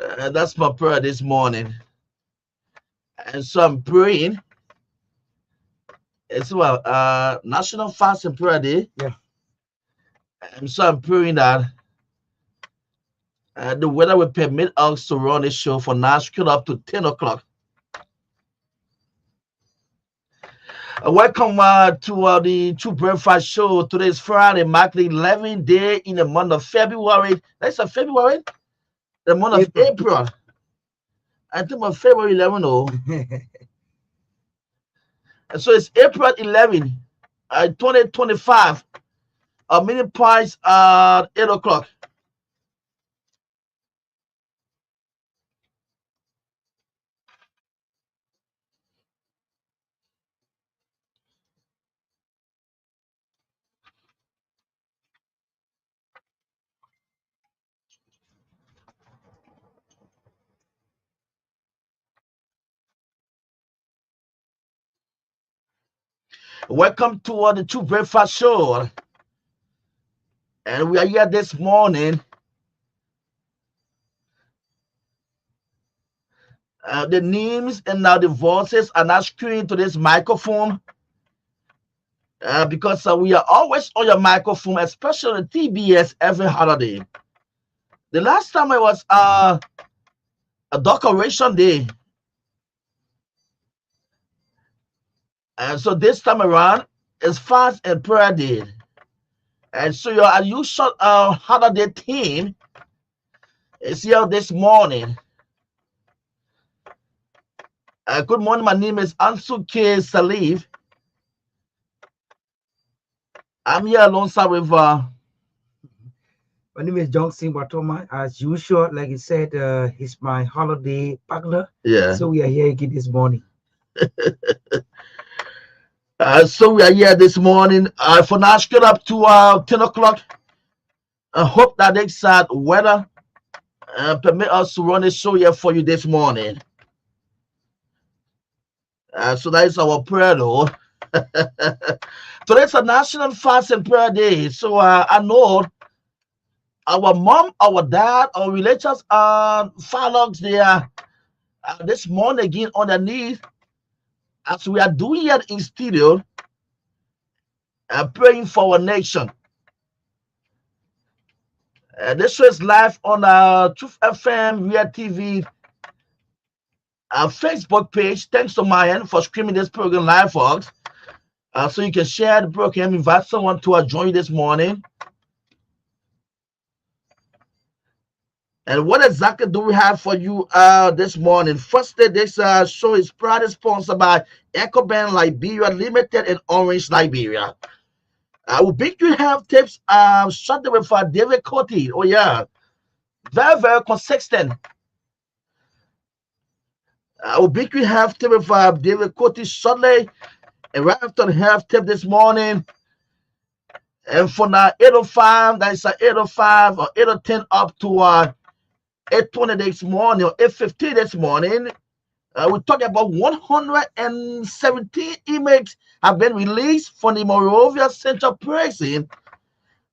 That's my prayer this morning. And so I'm praying. It's National Fasting Prayer Day. Yeah. And so I'm praying that the weather will permit us to run this show for now, straight up to 10 o'clock. Welcome to the True Breakfast Show. Today is Friday, marking the 11th day in the month of February. That's a February? The month of April. I think of February 11. Oh. So it's April 11, 2025. Our minute price at 8 o'clock. Welcome to the True Breakfast Show. And we are here this morning. The names and now the voices are not screened to this microphone because we are always on your microphone, especially TBS every holiday. The last time it was a decoration day. And so this time around is fast and prayer day. And so your unusual holiday theme is here this morning. Good morning, my name is Ansu Sirleaf. I'm here alongside with my name is Gbarntolmah. As usual, like you said, he's my holiday partner. Yeah. So we are here again this morning. So we are here this morning for now, straight up to 10 o'clock. I hope that next weather permit us to run a show here for you this morning. So that is our prayer, though. Today's a National Fast and Prayer Day. So I know our mom, our dad, our relatives, fathers, they are this morning again underneath as we are doing here in studio, praying for our nation. This show is live on Truth FM, Real TV, Facebook page. Thanks to Mayan for streaming this program live for us. So you can share the program, invite someone to join you this morning. And what exactly do we have for you this morning? Firstly, this show is proudly sponsored by EcoBand Liberia Limited in Orange, Liberia. We big you have tips shot with David Coty. Oh yeah, very, very consistent. We big you have tip with David Coty shortly, and right after the half tip this morning. And for now 8:05, that's 8:05 or 8:10 up to 8:20 this morning or 8:15 this morning. We're talking about 117 inmates have been released from the Monrovia Central Prison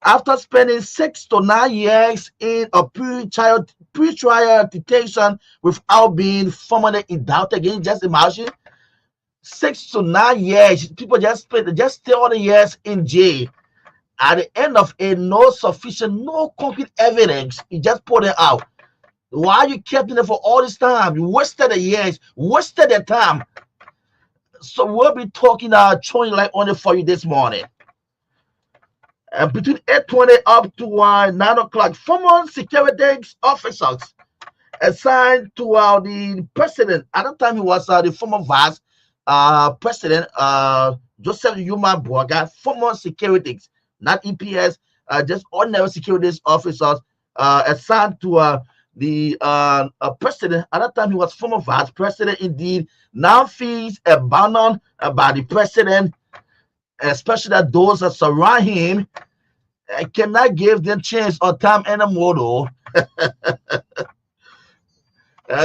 after spending 6 to 9 years in a pre-trial detention without being formally indicted again. Just imagine 6 to 9 years. People just stay all the years in jail. At the end of it, no concrete evidence. You just put it out. Why you kept it for all this time? You wasted the years, wasted the time. So we'll be talking showing light on it for you this morning. Between 8:20 up to 9 o'clock, former security officers assigned to the president. At that time, he was the former vice president, Joseph Yuma Boaga, former securities, not EPS, just ordinary securities officers assigned to the president. At that time, he was former vice president indeed. Now fees abandoned by the president, especially that those that surround him cannot give them chance or time anymore though.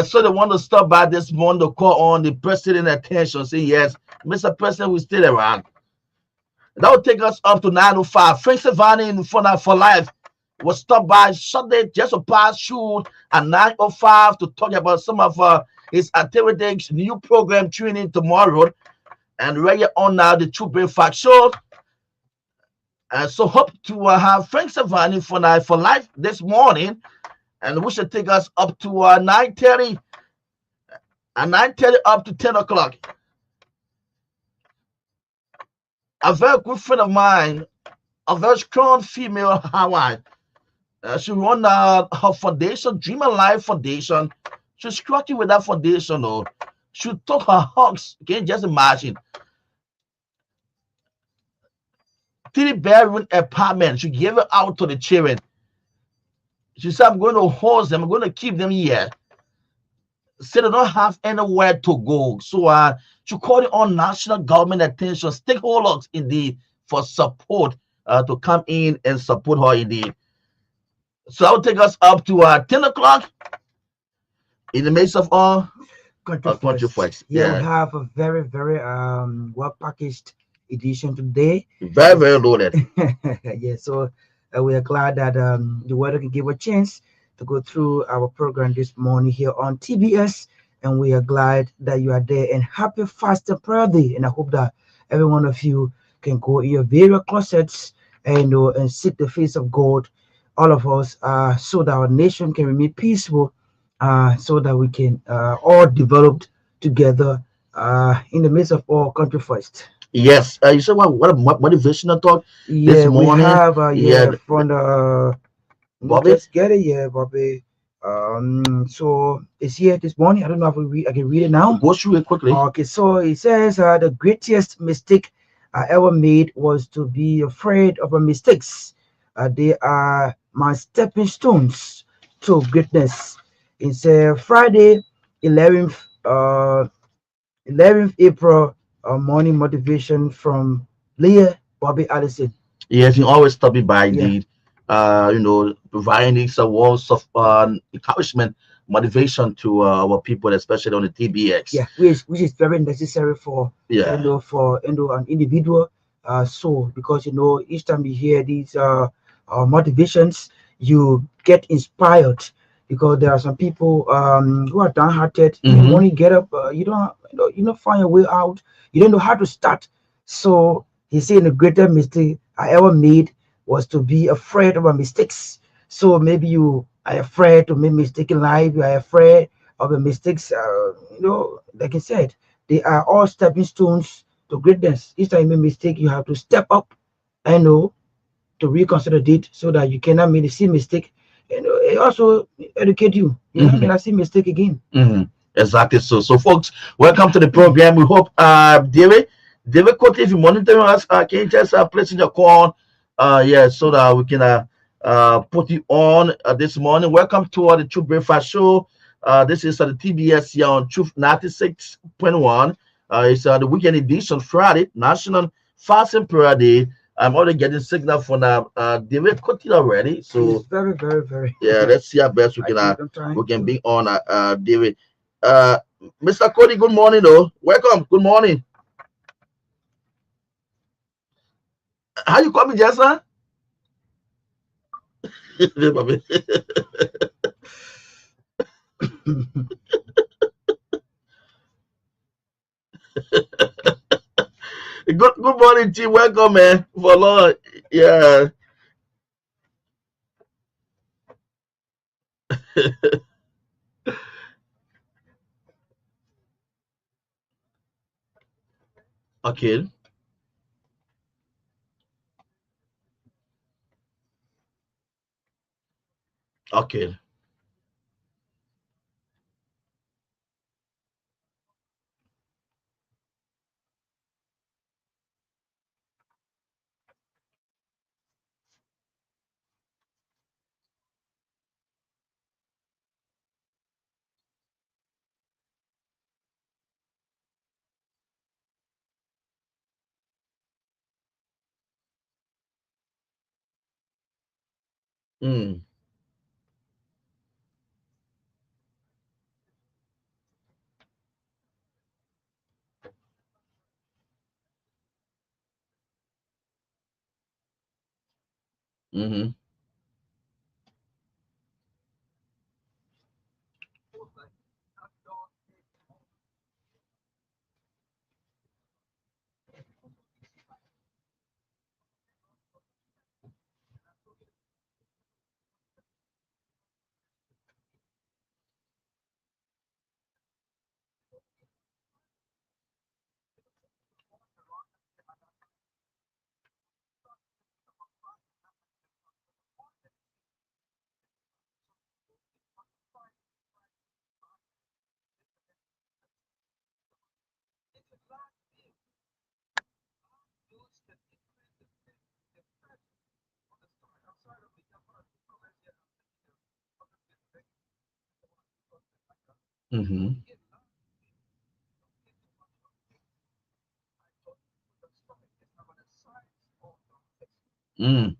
So they want to stop by this morning to call on the president attention, say yes, Mr. President, we still around. That will take us up to 9:05. Frank Savannah for life. will stop by Sunday just to pass through at 9:05 to talk about some of his activities, new program training tomorrow, and right on now the True Breakfast Show. So hope to have Frank Savani for life this morning, and we should take us up to 9:30 and 9:30 up to 10 o'clock. A very good friend of mine, a very strong female Hawaii. She run her foundation, Dream and Life Foundation. She's struggling with that foundation. Oh, she took her hugs. Can you just imagine? 3 bedroom apartment. She gave it out to the children. She said, I'm going to host them. I'm going to keep them here. Say they don't have anywhere to go. So she called on national government attention, stakeholders indeed, for support to come in and support her indeed. So that will take us up to 10 o'clock in the midst of all Country country first. folks. Yeah, we Yeah, have a very, very well packaged edition today. very, very loaded. Yeah, so we are glad that the weather can give a chance to go through our program this morning here on TBS, and we are glad that you are there. And happy fast and prayer day, and I hope that every one of you can go in your various closets and seek the face of God, all of us, so that our nation can remain peaceful, so that we can all develop together in the midst of all country first. Yes, you said what a motivational talk this Yeah, we morning. have Yeah, yeah from the let me Bobby. just get it, yeah, Bobby. So it's here this morning. I don't know if I can read it now. Go through it quickly. Okay, so it says the greatest mistake I ever made was to be afraid of my mistakes. They are my stepping stones to greatness. It's Friday, 11th, 11th April, morning motivation from Leah Bobby Allison. Yes, you always stop it by Yeah, indeed. Providing these words of encouragement, motivation to our people, especially on the TBX. yeah, which is very necessary for Yeah. for an individual soul, because each time you hear these motivations, you get inspired, because there are some people who are downhearted. In the Mm-hmm. morning, get up, you don't find a way out, you don't know how to start. So he's saying the greatest mistake I ever made was to be afraid of my mistakes. So maybe you are afraid to make mistake in life, you are afraid of the mistakes. Like I said, they are all stepping stones to greatness. Each time you make a mistake, you have to step up and to reconsider it, so that you cannot make the same mistake. And it also educate you. You not Mm-hmm. make that same mistake again. Mm-hmm. Exactly. So folks, welcome to the program. We hope David Cote, if you're monitoring us, can you just place in your call? Yeah, so that we can put you on this morning. Welcome to the True Breakfast Show. This is the TBS here on Truth 96.1. It's the weekend edition, Friday, National Fasting Prayer Day. I'm already getting signal from David Cote already. It's So very, very, very. yeah, let's see how best I give them time we can to. be on David. Uh Mr. Cody, good morning though. Welcome. Good morning. How you call me, Jessa? Good morning, T. Welcome, man. For Lord. Yeah. Okay. Okay. Mm. Mm-hmm. Mm-hmm. Mm.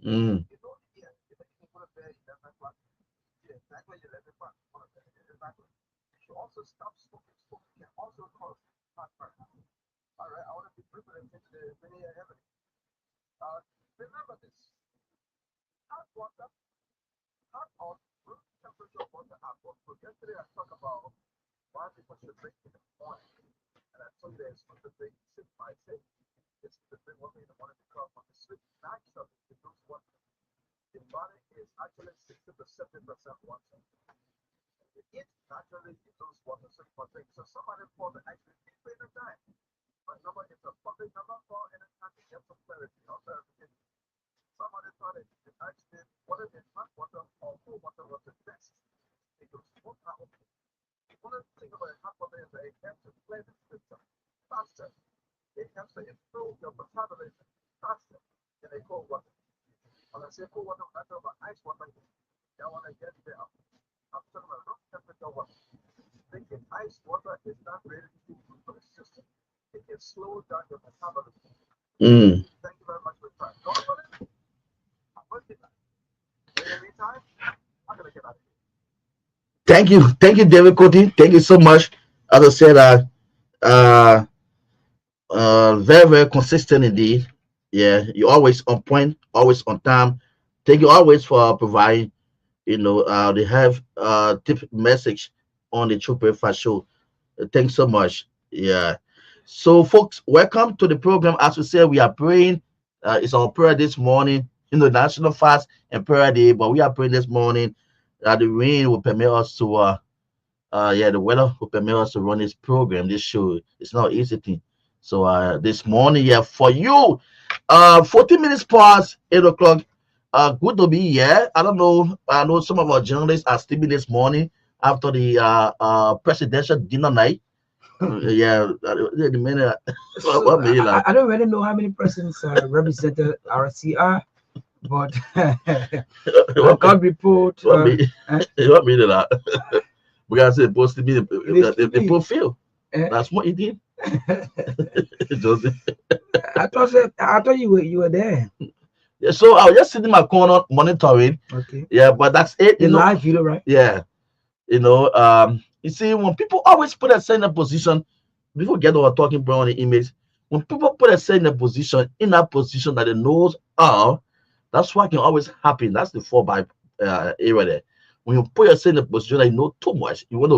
Mm. Mm. Thank you, David Cody. Thank you so much. As I said, uh, very, very consistent indeed. Yeah, you're always on point, always on time. Thank you always for providing. They have tip message on the True Breakfast Show. Thanks so much. Yeah. So, folks, welcome to the program. As we said, we are praying. It's our prayer this morning, National Fast and Prayer Day, but we are praying this morning that the rain will permit us to yeah, the weather will permit us to run this program, this show. It's not easy thing. So this morning, yeah, for you, 14 minutes past 8 o'clock. Good to be here. I don't know. I know some of our journalists are sleeping this morning after the presidential dinner night. Yeah, the minute So what me like I don't really know how many persons represented RCR, but I what me got report. what me what me like because it's supposed to be They the sleeping. profile. Uh, That's what he did. Just I thought you were there. yeah, so I was just sitting in my corner monitoring. Okay. Yeah, but that's it. The live video, right? Yeah, you see, when people always put themselves in a position, before we get over talking about the image, when people put themselves in that position that they knows are, that's what can always happen. That's the 4 by area there. When you put yourself in a position that you know too much, you want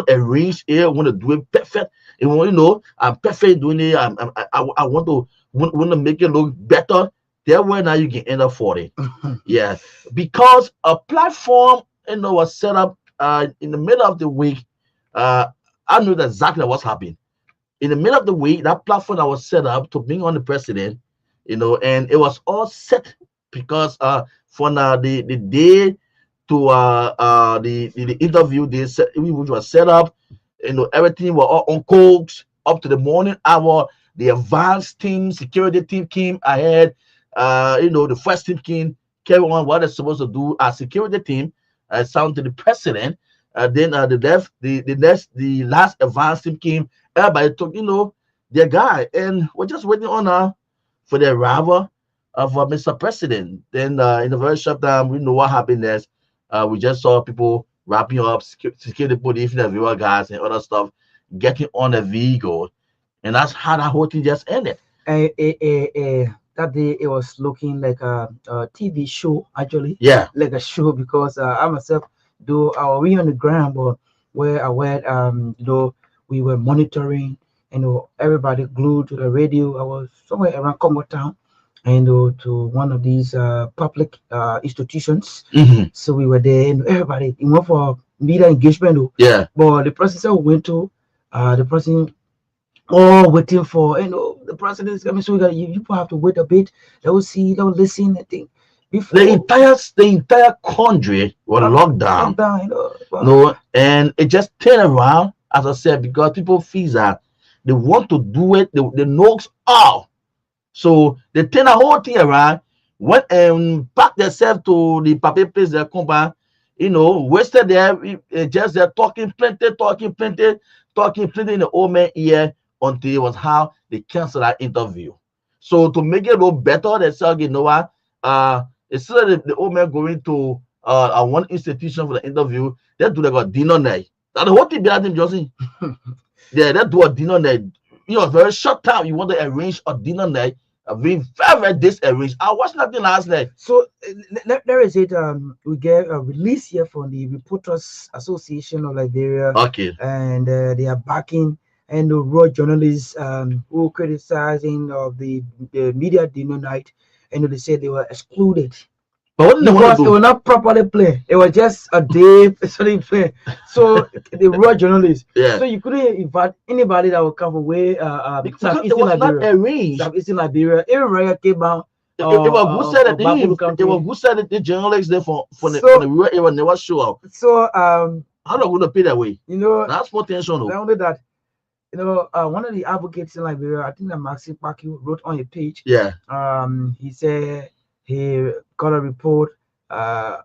to arrange it, you want to do it perfect. You want, I'm perfect doing it. I want to make it look better. There where now you can end up for it. Yeah, because a platform, was set up in the middle of the week. Uh, I knew exactly what's happening in the middle of the week. That platform that was set up to bring on the president, and it was all set because for now the day to the interview they set, which was set up, everything was all on codes up to the morning hour. The advanced team, security team came ahead. The first team came on what they're supposed to do as security team, sound to the president. Then the last advanced team came. Everybody took, their guy, and we're just waiting on for the arrival of Mr. President. Then in a very short time, we know what happened next. We just saw people wrapping up security police, the viewer guys, and other stuff, getting on a vehicle, and that's how that whole thing just ended. That day it was looking like a TV show actually, Yeah. like a show because I myself, though we on the ground, but where I went, we were monitoring, everybody glued to the radio. I was somewhere around Congo Town, and to one of these public institutions. Hmm. So we were there, and everybody we went for media engagement. Yeah. But the person said we went to, the person all waiting for the president is coming, so you people have to wait a bit. They will see, they will listen. I think The before entire the entire country was locked down. lockdown, well, No, and it just turned around, as I said, because people feel that they want to do it, the knocks out. So they turn the whole thing around, went and packed themselves to the paper place they come back, wasted there, just there talking plenty in the old man ear until it was how they canceled that interview. So to make it a little better, they said, you know what, instead of the old man going to one institution for the interview, they do like a dinner night. Now the whole thing behind him, Josie. Yeah, they do a dinner night. Very short time. You want to arrange a dinner night. I've been very, very disarranged. I watched nothing last night. so there is it. We get a release here from the Reporters Association of Liberia, Okay. and they are backing and the raw journalists who criticizing of the media dinner night, and they said they were excluded But what do they want to because it do? was not properly played. It was just a day study play. So the raw journalists. Yeah. So you couldn't invite anybody that would come from way Because it was not arranged. Southeastern Liberia. Even Raya came out. It was who said that County. it was who said that the journalists there from the So- from the rural area never show up. So How are they going to pay that way? That's potential. not only that, one of the advocates in Liberia, I think that Maxi Paki wrote on a page. Yeah. He said he got a report that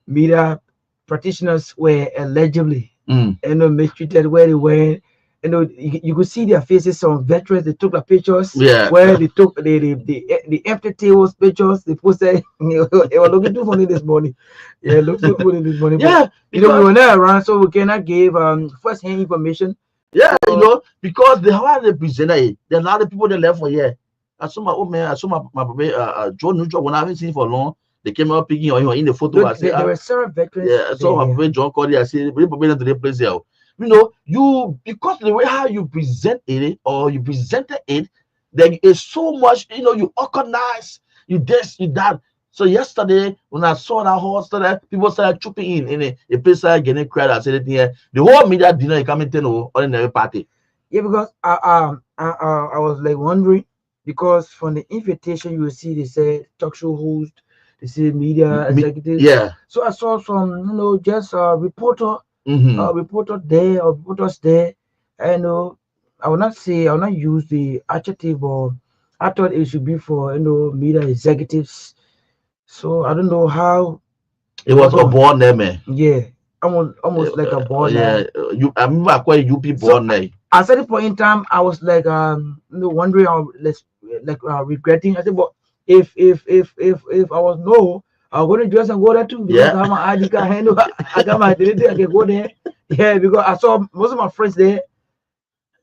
media practitioners were allegedly mistreated where they were. You could see their faces. Some veterans, they took the pictures. Yeah. Where they took the empty tables pictures. They posted. They were looking too funny this morning. Yeah, looked too funny this morning. Yeah. But, we were not around, so we cannot give first-hand information. Yeah, because they how they presented it. There are a lot of people that left for here. I saw my old man, I saw my Joe Neutral when I haven't seen for long. They came out picking on him in the photo. I said, There were several veterans. yeah, I saw my friend John Cody. I said, bring them to the place here. You because the way how you present it or you presented it, there is so much, you organize, you this, you that. So yesterday, when I saw that whole stuff, people started trooping in it. The place started getting crowded. I said, yeah, the whole media dinner is coming to no ordinary party. Yeah, because I was like wondering, because from the invitation you will see they say talk show host, they say media executive. Yeah. So I saw some, just a reporter, Mm-hmm. reporter there or reporters there, and I will not use the adjective, or I thought it should be for media executives. So I don't know how. It was a born name, man. Yeah, almost like a born name. Yeah, I remember I called UP born name. At certain point in time, I was like, wondering, regretting. I said, but if I was I was going to dress and go there too, because I have my ID card. I got my identity. I can go there. Yeah, because I saw most of my friends there.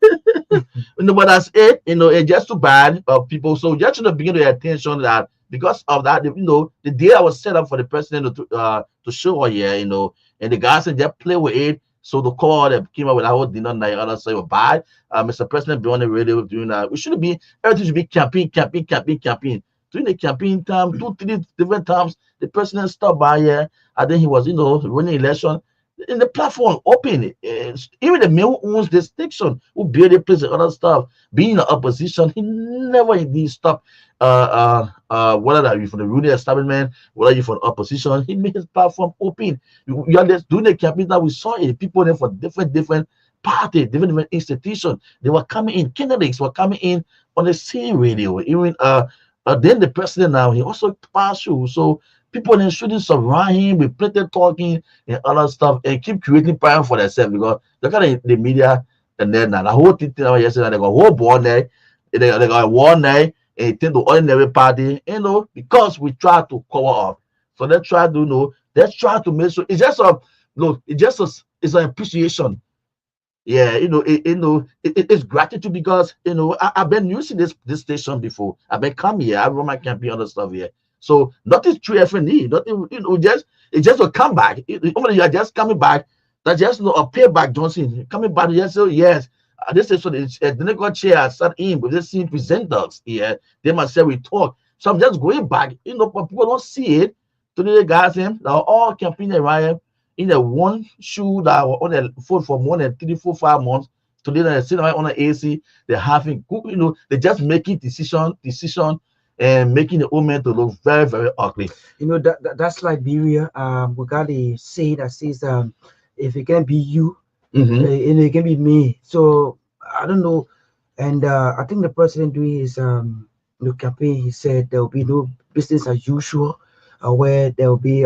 But that's it. It's just too bad of people. So just to begin to pay attention that because of that, the day I was set up for the president to show here, and the guys and just play with it. So the call that came up with that whole dinner night, others say, bad. Mr. President, be on the radio doing that. We shouldn't be, everything should be campaign. During the campaign time, 2-3 different times, the president stopped by here. I think he was, running election. In the platform, open. Even the man who owns the station, who build the place and other stuff, being in the opposition, he never indeed stopped. Whether that you from the ruling establishment, whether you from the opposition, he made his platform open. You are just doing the campaign that we saw it. People there for different parties, different institutions. They were coming in. Candidates were coming in on the same radio. Even then the president now he also passed through. So people then shouldn't surround him with plenty talking and other stuff and keep creating power for themselves, because look at the media. And then the whole thing yesterday, they got a whole board there, they got a one night and it tend to ordinary party, because we try to cover up. So let's try to let's try to make sure it's just it's an appreciation. Yeah, it's gratitude because I've been using this station before. I've been come here. I run my campaign other stuff here. So nothing true FNE. Nothing. Just it just will come back. Only you are just coming back. That just a payback, Johnson coming back. Yes, so yes. This is so the network chair sat in with the same presenters here. They must say we talk. So I'm just going back. But people don't see it. Today, the guys, they are all campaigning around in the one shoe that were on the phone for more than 3, 4, 5 months. Today they're sitting right on the AC, they're having they're just making decision and making the old man to look very, very ugly. That's Liberia. We got a say that says if it can be you, Mm-hmm. it can be me. So I don't know. And I think the president doing his campaign, he said there will be no business as usual, where there will be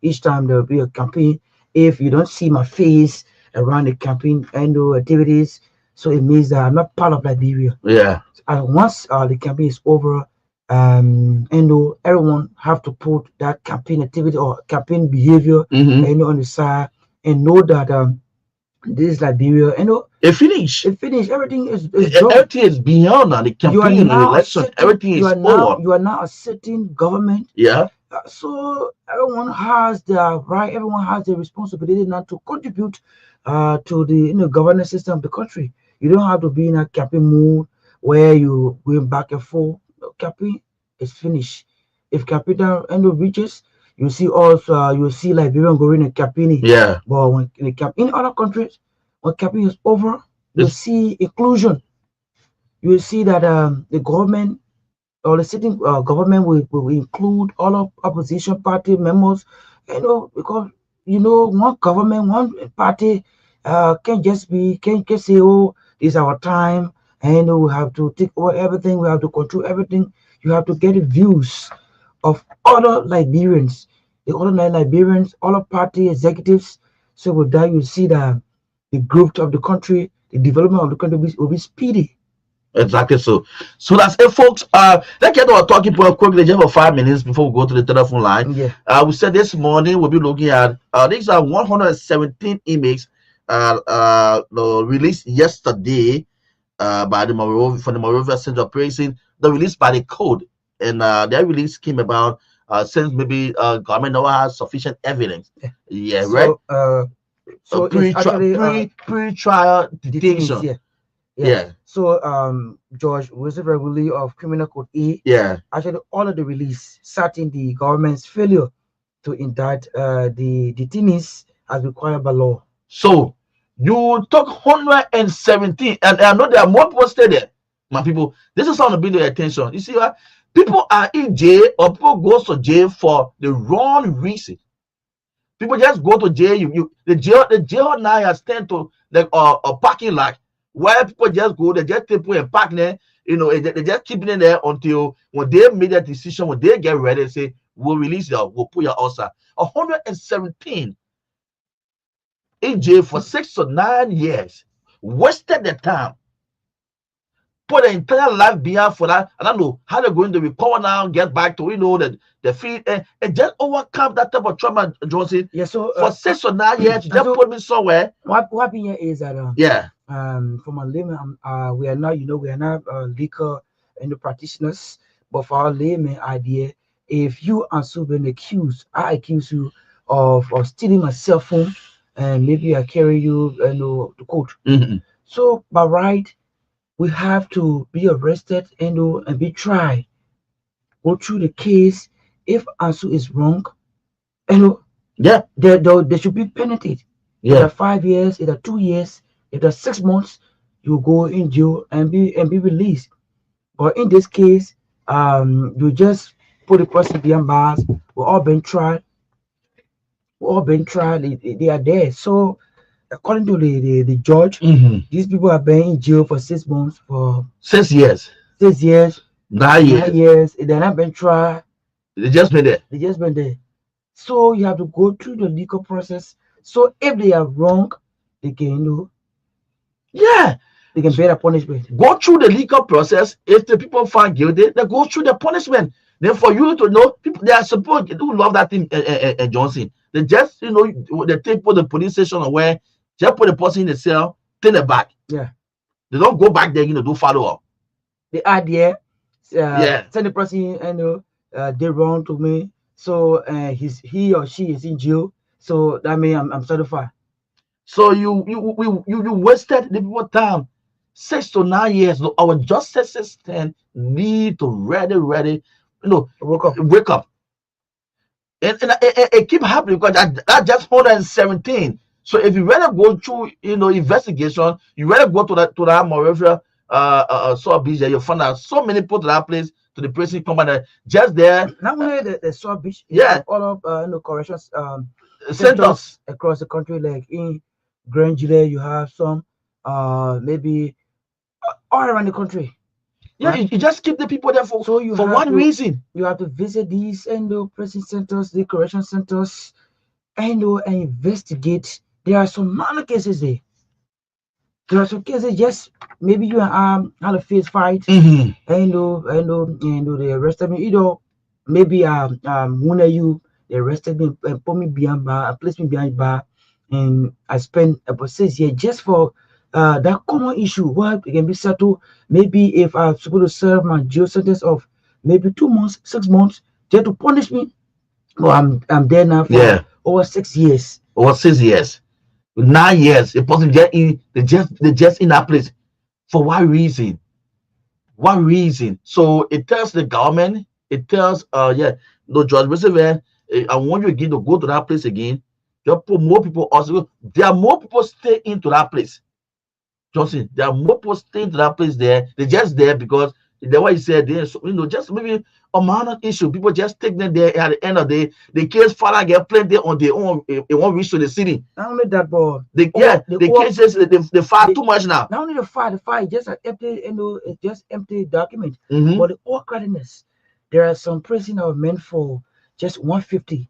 each time there will be a campaign. If you don't see my face around the campaign and activities, so it means that I'm not part of Liberia. Yeah. And once the campaign is over, everyone have to put that campaign activity or campaign behavior Mm-hmm. on the side and know that this is Liberia. It finished. It finished. Everything is done. Everything is beyond now. The You are campaign, the now election, sitting. everything is over. You are now a sitting government. Yeah. So everyone has their right. Everyone has their responsibility not to contribute to the governance system of the country. You don't have to be in a campaign mood where you going back and forth. No, campaign is finished. If capital reaches, you see also you see Liberian going in campaign. Yeah. But when in other countries, when campaign is over, you see inclusion. You will see that the government or the sitting government will include all of opposition party members, because one government, one party can't say, oh, this is our time, and we have to take over everything, we have to control everything. You have to get the views of other Liberians, the other Liberians, other party executives. So with that, you see that the growth of the country, the development of the country will be speedy. Exactly so. So that's it, folks. Let's get our talking point quickly, just for 5 minutes before we go to the telephone line. Yeah. We said this morning we'll be looking at these are 117 emails released yesterday by the Morovia from the Morovia Center of Pricing. The release by the code, and their release came about since maybe government never has sufficient evidence. Yeah, right. So it's actually pre-trial detention. Yeah. Yeah. So George was regularly of Criminal Code A. Yeah. Actually, all of the release citing the government's failure to indict the detainees as required by law. So you took 117, and I know there are more posted there, my people. This is how to bring their attention. You see what? People are in jail or people go to jail for the wrong reason. People just go to jail. The jail now has turned to like a parking lot where people just go, they just take people and park there. They just keep it in there until when they made that decision, when they get ready, say we'll release you, we'll put your outside. 117 in jail for 6 to 9 years, wasted the time, put the entire life behind for that. I don't know how they're going to recover now, get back to the feet, and just overcome that type of trauma, Johnson. Yeah. So for 6 or 9 years, you just put me somewhere. What happened here is that from a layman, we are not legal practitioners, but for our layman idea, if you Ansu been accused, I accuse you of stealing my cell phone, and maybe I carry you to court. Mm-hmm. So by right, we have to be arrested and be tried. Go through the case. If Ansu is wrong, yeah, there should be penalty. Yeah. Either 5 years, either 2 years, either 6 months, you go in jail and be released. But in this case, you just put the person behind bars. We're all been tried. They are there. So according to the judge, these people have been in jail for 6 months, for 6 years. 6 years. 9 years. 9 years. They're not been tried. They just been there. So you have to go through the legal process. So if they are wrong, they can they can bear a punishment. Go through the legal process. If the people find guilty, they go through the punishment. Then for you to know, people they are supposed to love that thing, Johnson. They just they take for the police station away, just put the person in the cell, turn it back. Yeah. They don't go back there, do follow up. They are there. Yeah. Send the person, they wrong to me. So he or she is in jail. So that means I'm certified. So you wasted the people time. 6 to 9 years. No, our justice system need to ready, Woke up. wake up. And it keep happening because that just 117. So if you rather go through, investigation, you rather go to that Moravia sub beach there, you find out so many people to that place, to the prison company just there. Not only the South Beach, you Yeah, have all of corrections centers. centers across the country, like in Grand Jubilee, you have some maybe all around the country, Yeah, right? you just keep the people there for So you for have one to reason. visit these prison centers, the correction centers, and investigate. There are some minor cases there. There are some cases just maybe you had a face fight, Hmm. they arrested me. Maybe wounded you. They arrested me and put me behind bar, placed me behind bar, and I spent about 6 years just for that common issue. What it can be settled. Maybe if I'm supposed to serve my jail sentence of maybe 2 months, 6 months, just to punish me. Well, I'm there now for Yeah, over 6 years. over 6 years, 9 years. The person just in they just in that place for what reason? What reason? So it tells the government. It tells yeah, no George Roosevelt. I want you again to go to that place again. Just put more people also. There are more people stay into that place. Johnson, there are more people staying to that place there. They're just there because the way you said there, so, just maybe a minor issue. People just take them there at the end of the case father get plenty on their own. They won't reach to the city. Not only that, but Yeah, the the cases they file the too much now. not only the file is just an empty, it's just empty document, Hmm. but the awkwardness. There are some prison that are meant for just 150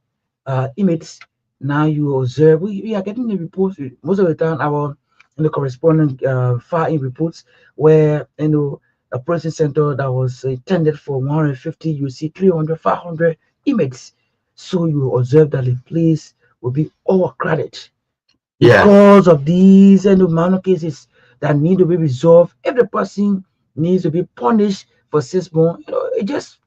inmates. Now you observe, we are getting the reports most of the time. Our corresponding file in reports where a prison center that was intended for 150, you see 300, 500 inmates. So you observe that the place will be overcrowded Yeah. because of these minor cases that need to be resolved. Every person needs to be punished for 6 months. It just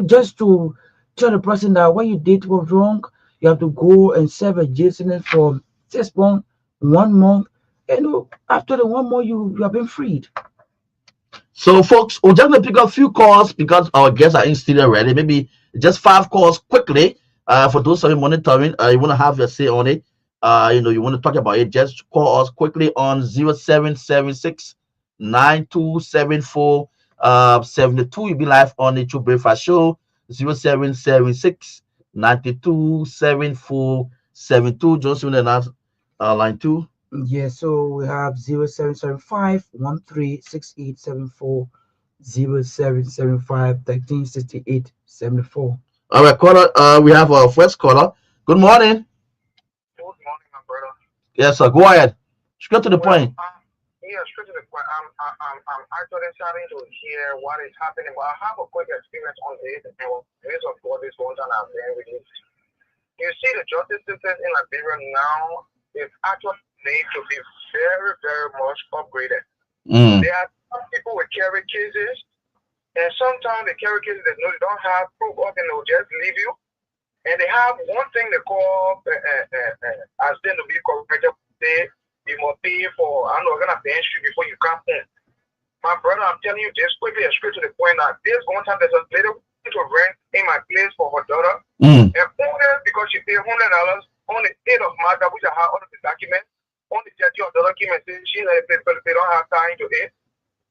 just to tell the person that what you did was wrong. You have to go and serve a jail sentence for 6 months, 1 month. After the 1 month, you have been freed. So, folks, we're just gonna pick up a few calls because our guests are in studio already. Maybe just 5 calls quickly. For those of you monitoring, you want to have your say on it. You want to talk about it. Just call us quickly on 0776 9274 72. You'll be live on the True Breakfast Show. 0776 9274 72. Johnson and line two. Yeah, so we have 0775 136874, 0775 136874. All right, caller. We have our first caller. Good morning. Good morning, my brother. Yes, sir. Go ahead. Straight to the Well, point. yeah, straight to the point. I'm actually starting to hear what is happening, but I have a quick experience on this. And based on what this one time I've been with you. You see, the justice system in Liberia now is actually need to be very, very much upgraded. Mm. There are some people with carry cases, and sometimes the carry cases they don't have proof of, and they'll just leave you. And they have one thing they call as them to be corrected. Say you must pay for. I'm not gonna bench you before you come home. My brother, I'm telling you this quickly and straight to the point. That this one time there's a lady to rent in my place for her daughter, Mm. and only because she paid $100 on the 8th of March, which I have all of the documents. On the 30th of the document, she they don't have time to pay.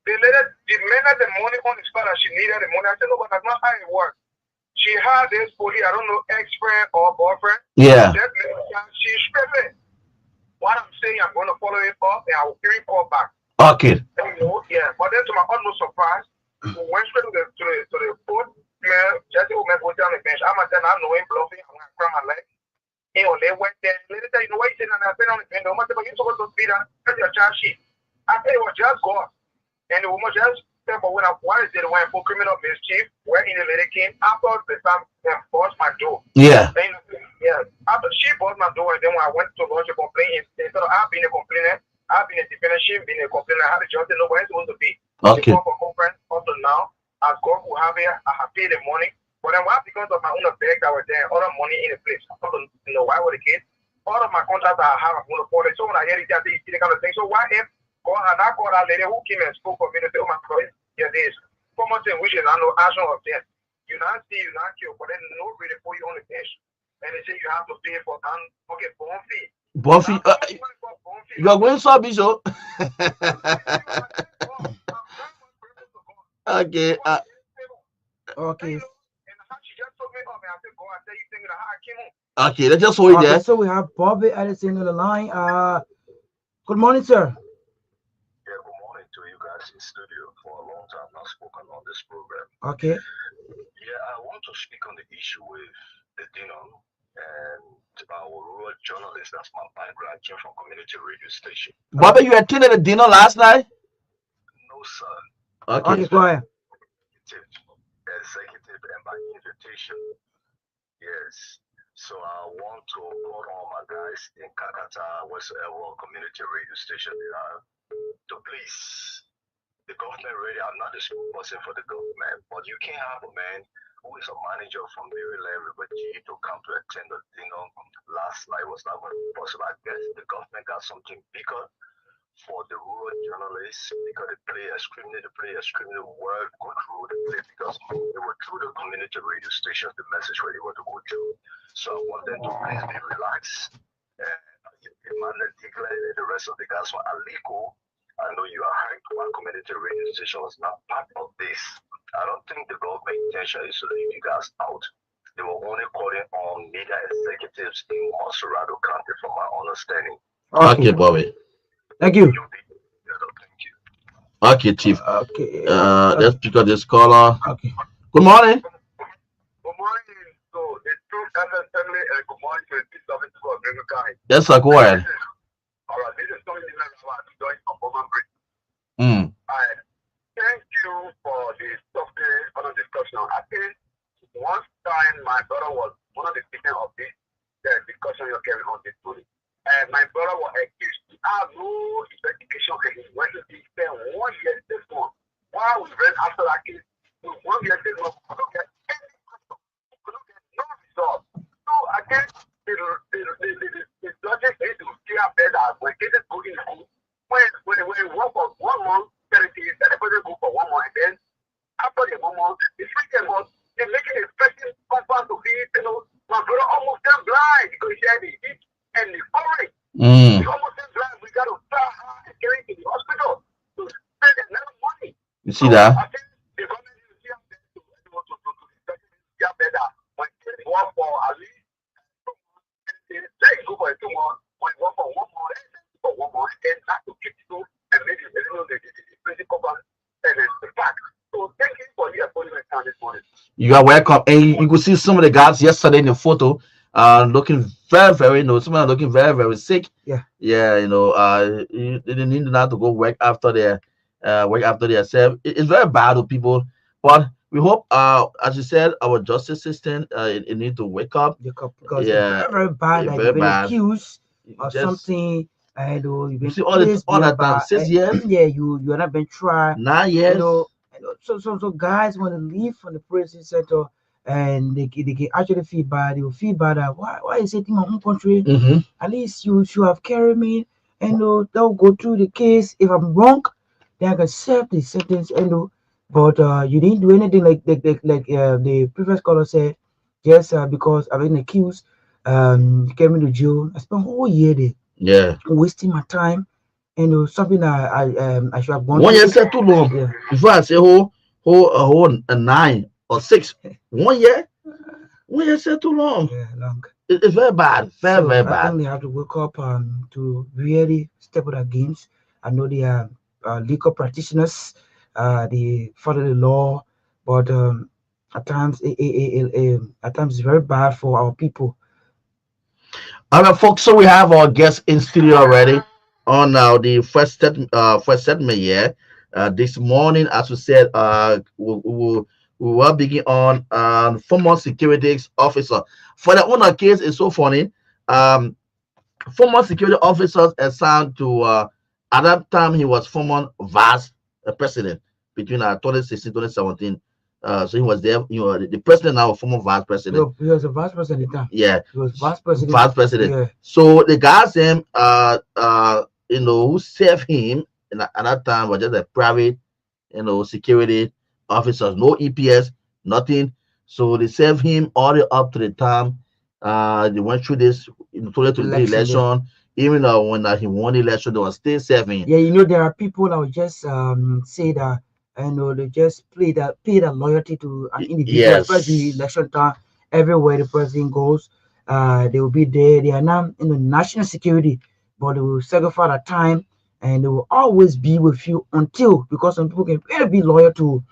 They let her demanded the money on the spot that she needed the money. I said, no, but that's not how it works. She had this police, I don't know, ex-friend or boyfriend. Yeah. That she's stripping. What I'm saying, I'm going to follow it up and I will give it call back. Okay. Yeah. But then to my utmost surprise, we went straight to the court. Man, just who met on the bench. I'm saying, I know him bluffing. I'm going to cry my leg. They went there. Later, you know what he said, and I've been on the bench. The woman said, but you're supposed to be there. That's your charge sheet. I said, it was just God. And the woman just said, but what is it? When for criminal mischief, where in the lady came after the time and bust my door. Yeah. And, yeah. After she bust my door, and then when I went to lodge a complaint, instead of I being a complainant, I've been a definition, been a complainer, I had a job, no, where it's supposed to be. Okay. Before for conference, up to now, as God will have it, I have paid the money. But then why? Because of my own effect that were there, other money in the place. I don't know why were the case. All of my contracts I have, I'm going to follow. So when I hear it, I say, you see the kind of thing. So why if God had not called that lady who came and spoke for me to say, oh my God, yeah, this common thing, which is I know action of death. You not see, you not kill, but then no really put you on the bench. And they say you have to pay for time. Okay, bond fee. Buffy, you are going so Bishop. Okay. Okay. Okay, let's just hold it Okay, there. so we have Bobby Allison on the line. Good morning, sir. Yeah, good morning to you guys in studio. For a long time, not spoken on this program. Okay. Yeah, I want to speak on the issue with the Dinon and our rural journalist. That's my background. I came from community radio station. Bobby, you attended the dinner last night? No, sir. Okay. Okay, go ahead. Executive, and by invitation. Yes. So I want to call on my guys in Kakata, whatsoever community radio station they are, to please. The government really, I'm not the spokesperson for the government, but you can't have a man who is a manager from Maryland River G to come to attend the dinner last night was not going to be possible. I guess the government got something bigger for the rural journalists because the players screaming the word go through the play because they were through the community radio stations, the message where they want to go through. So I want them to please be relaxed. Emmanuel Tigler and the rest of the guys from Aliko, I know you are hurt. One community radio station was not part of this. I don't think the government intention is to leave you guys out. They were only calling on media executives in Monserrado County, from my understanding. Okay, Bobby. Thank you. Thank you. Okay, Chief. Okay. Let's pick up this caller. Okay. Good morning. Good morning to the Truth FM family and good morning to the Peace of People of Grego County. Yes, sir. Go ahead. All right, this is Tony Dillon to join Performance Break. Mm. I thank you for the software on the discussion. I think one time my brother was one of the speakers of this discussion you're carrying on this morning. And my brother was accused. He had no investigation and he went to spend 1 year this one. While we ran after that case, 1 year this one, we couldn't get any result. We couldn't get no result. So I guess the judges need to clear better when cases go in school. When we work for 1 month, 30 days, then the person go for 1 month, and then after the 1 month, the second month, they're making a special compound to be, my brother almost went blind because he had the heat and the courage. Mm. We almost went blind. We got to start getting to the hospital to spend enough money. You see that? I think the government needs to see better when they work for at least 2 months. Let it go for 2 months. When you work for 1 month, for 1 month, then not to keep it and maybe the basic compound and then the back. So thank you for the appointment this morning. You are welcome. And you could see some of the guys yesterday in the photo, looking very, very, some are looking very, very sick. Yeah. Yeah, they didn't need not to go work after their self. It's very bad with people, but we hope, as you said, our justice system, it need to wake up. Because it's Yeah, very, very bad. it's Like very you've been bad. accused of Just something, and you've you been see all that time, 6 years, yeah, you are not been tried. 9 years. So guys want to leave from the prison center, and they can actually feel bad. They will feel bad that why is it in my own country? Mm-hmm. At least you should have carried me, and they'll go through the case. If I'm wrong, then I can serve the sentence, and but you didn't do anything like the previous caller said, just because I've been accused, you came into jail. I spent a whole year there, Yeah. wasting my time, and something that I should have gone 1 year through. said too long. Yeah. Before I say whole 9 or 6, 1 year, 1 year said too long. Yeah, long. It's very bad, very, So very I bad. think they have to wake up to really step up their games. I know they are legal practitioners, they follow the law, but at times at times it's very bad for our people. All right, folks. So we have our guest in studio already on now the first segment here. This morning, as we said, we will begin on former security officer. For the owner case, it's so funny. Former security officers assigned to At that time, he was former vice president between 2016 2017. So he was there, the president now, former vice president. He was a vice president at the time. Yeah, He was vice president. vice president. Yeah. So the guys, who served him at that time was just a private, security officers, no EPS, nothing. So they served him all the up to the time. They went through this in 2023 Election, yeah. election. Even when he won the election, they were still serving. Yeah, there are people that would just say that, they just pay that loyalty to an individual, especially Yes. election time. Everywhere the person goes, they will be there. They are now in the national security, but they will sacrifice their time, and they will always be with you until, because some people can really be loyal to,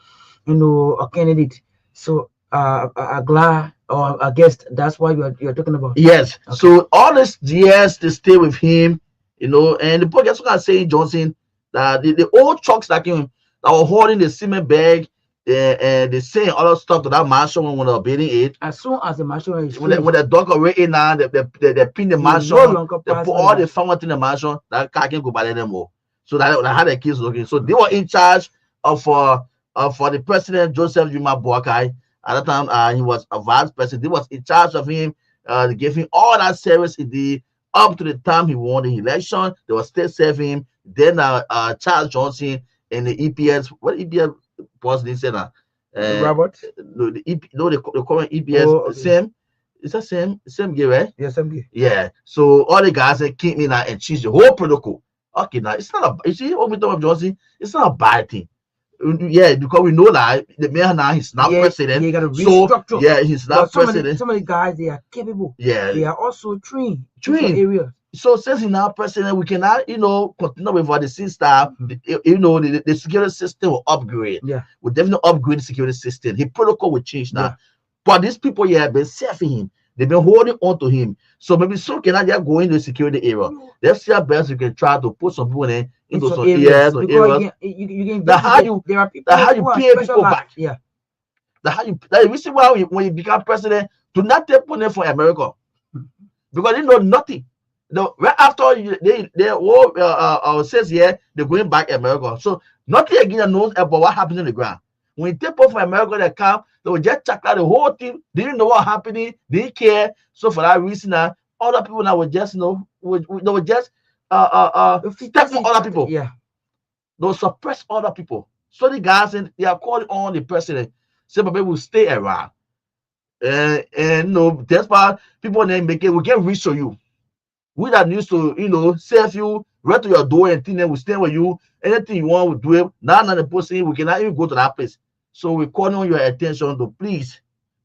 a candidate. So glad, or I guess that's why you're talking about. Yes. Okay. So all these years they stay with him, and the podcast what I'm saying, Johnson, that the old trucks that were holding the cement bag, and they saying other stuff to that mansion when they were building it. As soon as the mansion is When finished, the dog already in now, they pin the he will mansion, no longer they pass put by all the the farmers in the mansion, that car can go by them more. So that had the kids looking. So they were in charge of for the president Joseph Yuma Boakai. At that time, he was a vice president. They was in charge of him. They gave him all that service he did up to the time he won the election. They were still serving him. Then Charles Johnson and the EPS, what EPS was they said Robert. no, the current EPS, Oh, okay. same. It's the same gear, right? Yes, I'm good. Yeah. So all the guys that came in and change the whole protocol. Okay, now it's not a, you see what we talk about Johnson, it's not a bad thing. Yeah, because we know that the man now he's not Yeah, president. you got to So restructure. yeah, he's not But president. some of the guys, they are capable. Yeah, They are also trained in trained. area. So since he's not president, we cannot, continue with what the system. The security system will upgrade. Yeah. We'll definitely upgrade the security system. His protocol will change now. Yeah. But these people here have been serving him. They've been holding on to him. So maybe so can I just go into the security area. Let's see how best you can try to put some people into some areas or areas. You can That how you there are people that how you who are pay people specialized. back. Yeah. That the reason why when you become president, do not take money from America because they know nothing. Right after they all says here they're going back America. So nothing again knows about what happens in the ground. When you take off from America, they come, they will just check out the whole thing. They didn't know what happening, they didn't care. So for that reason, other people now will just they will just step on other people. Yeah. They'll suppress other people. So the guys and they are calling on the president. Say, but will stay around. And that's why people then make it will get rich to you. We that used to, serve you right to your door and thing, then we stay with you. Anything you want, we do it. Now, the person, we cannot even go to that place. So we're calling on your attention to please,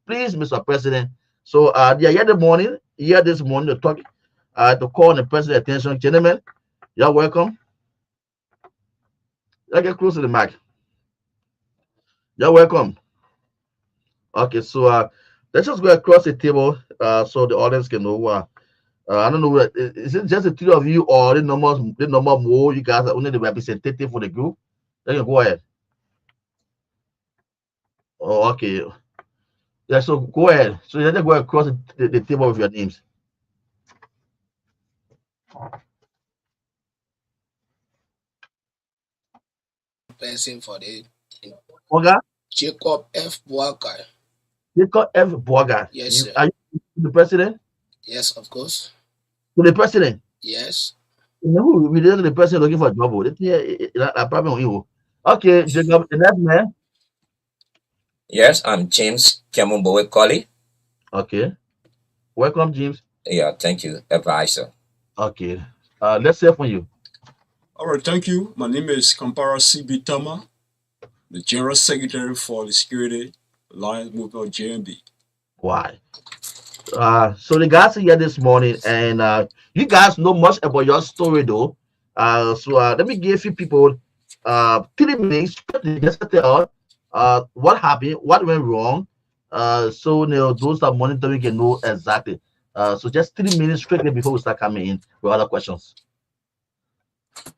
Mr. President. So yeah, this morning to talk, to call the president attention. Gentlemen, you're welcome. Y'all get close to the mic. You're welcome. Okay, so let's just go across the table so the audience can know I don't know. Is it just the three of you or the number more? You guys are only the representative for the group. Then you go ahead. Oh, okay. Yeah, so go ahead. So let us go across the table with your names. Person for the Okay. Jacob F. Boakai. Jacob F. Boakai. Yes, sir. Are you the president? Yes, of course. To the president? Yes. No, we didn't the president looking for a job. I probably on you. Okay, Jacob, the next man. Yes, I'm James Kiamumbowe Colley. Okay. Welcome, James. Yeah, thank you, advisor. Okay. Let's hear from you. All right, thank you. My name is Kampara C.B. Tama, the General Secretary for the Security Alliance Movement JMB. Why? So the guys are here this morning, and you guys know much about your story, though. So let me give you people 3 minutes just to tell what happened, what went wrong. So those that monitoring can know exactly. So just 3 minutes strictly before we start coming in with other questions.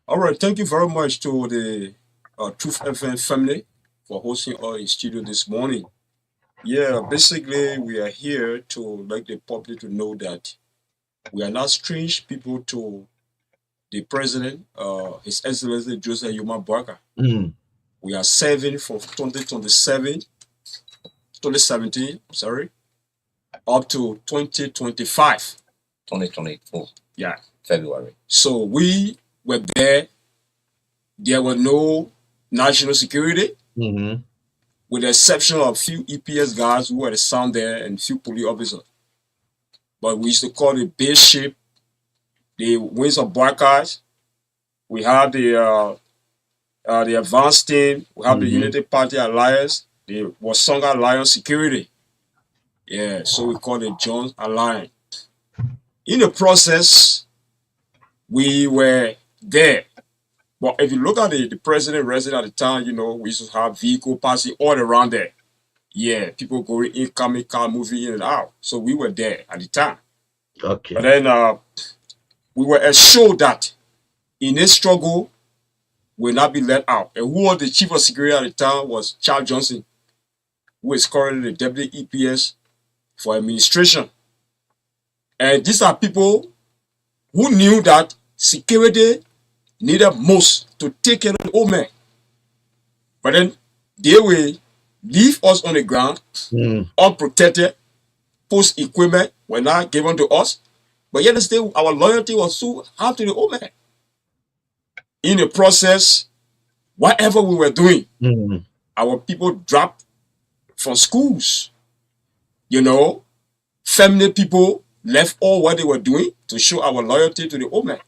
All right, thank you very much to the Truth FM family for hosting us in studio this morning. Yeah, basically we are here to let the public to know that we are not strange people to the president, His Excellency Joseph Yuma Boakai. Mm. We are serving from 2017, sorry, up to 2025. 2024. Yeah. February. So we were there. There were no national security, Mm-hmm. with the exception of a few EPS guys who were assigned there and few police officers. But we used to call it base ship, the Wings of Boakais. We have the advanced team. We have the Mm-hmm. Unity Party Alliance, the Wasonga Alliance Security. Yeah, so we call it Jones Alliance. In the process, we were there. But if you look at the president resident at the time, we used to have vehicle passing all around there. Yeah, people going in, coming, car moving in and out. So we were there at the time. Okay. But then we were assured that in this struggle, will not be let out. And who was the chief of security at the time was Charles Johnson, who is currently the deputy EPS for administration. And these are people who knew that security needed most to take care of the old man. But then they will leave us on the ground, unprotected, post equipment were not given to us. But yet still, our loyalty was so hard to the old man. In the process, whatever we were doing, our people dropped from schools. Family people left all what they were doing to show our loyalty to the old man.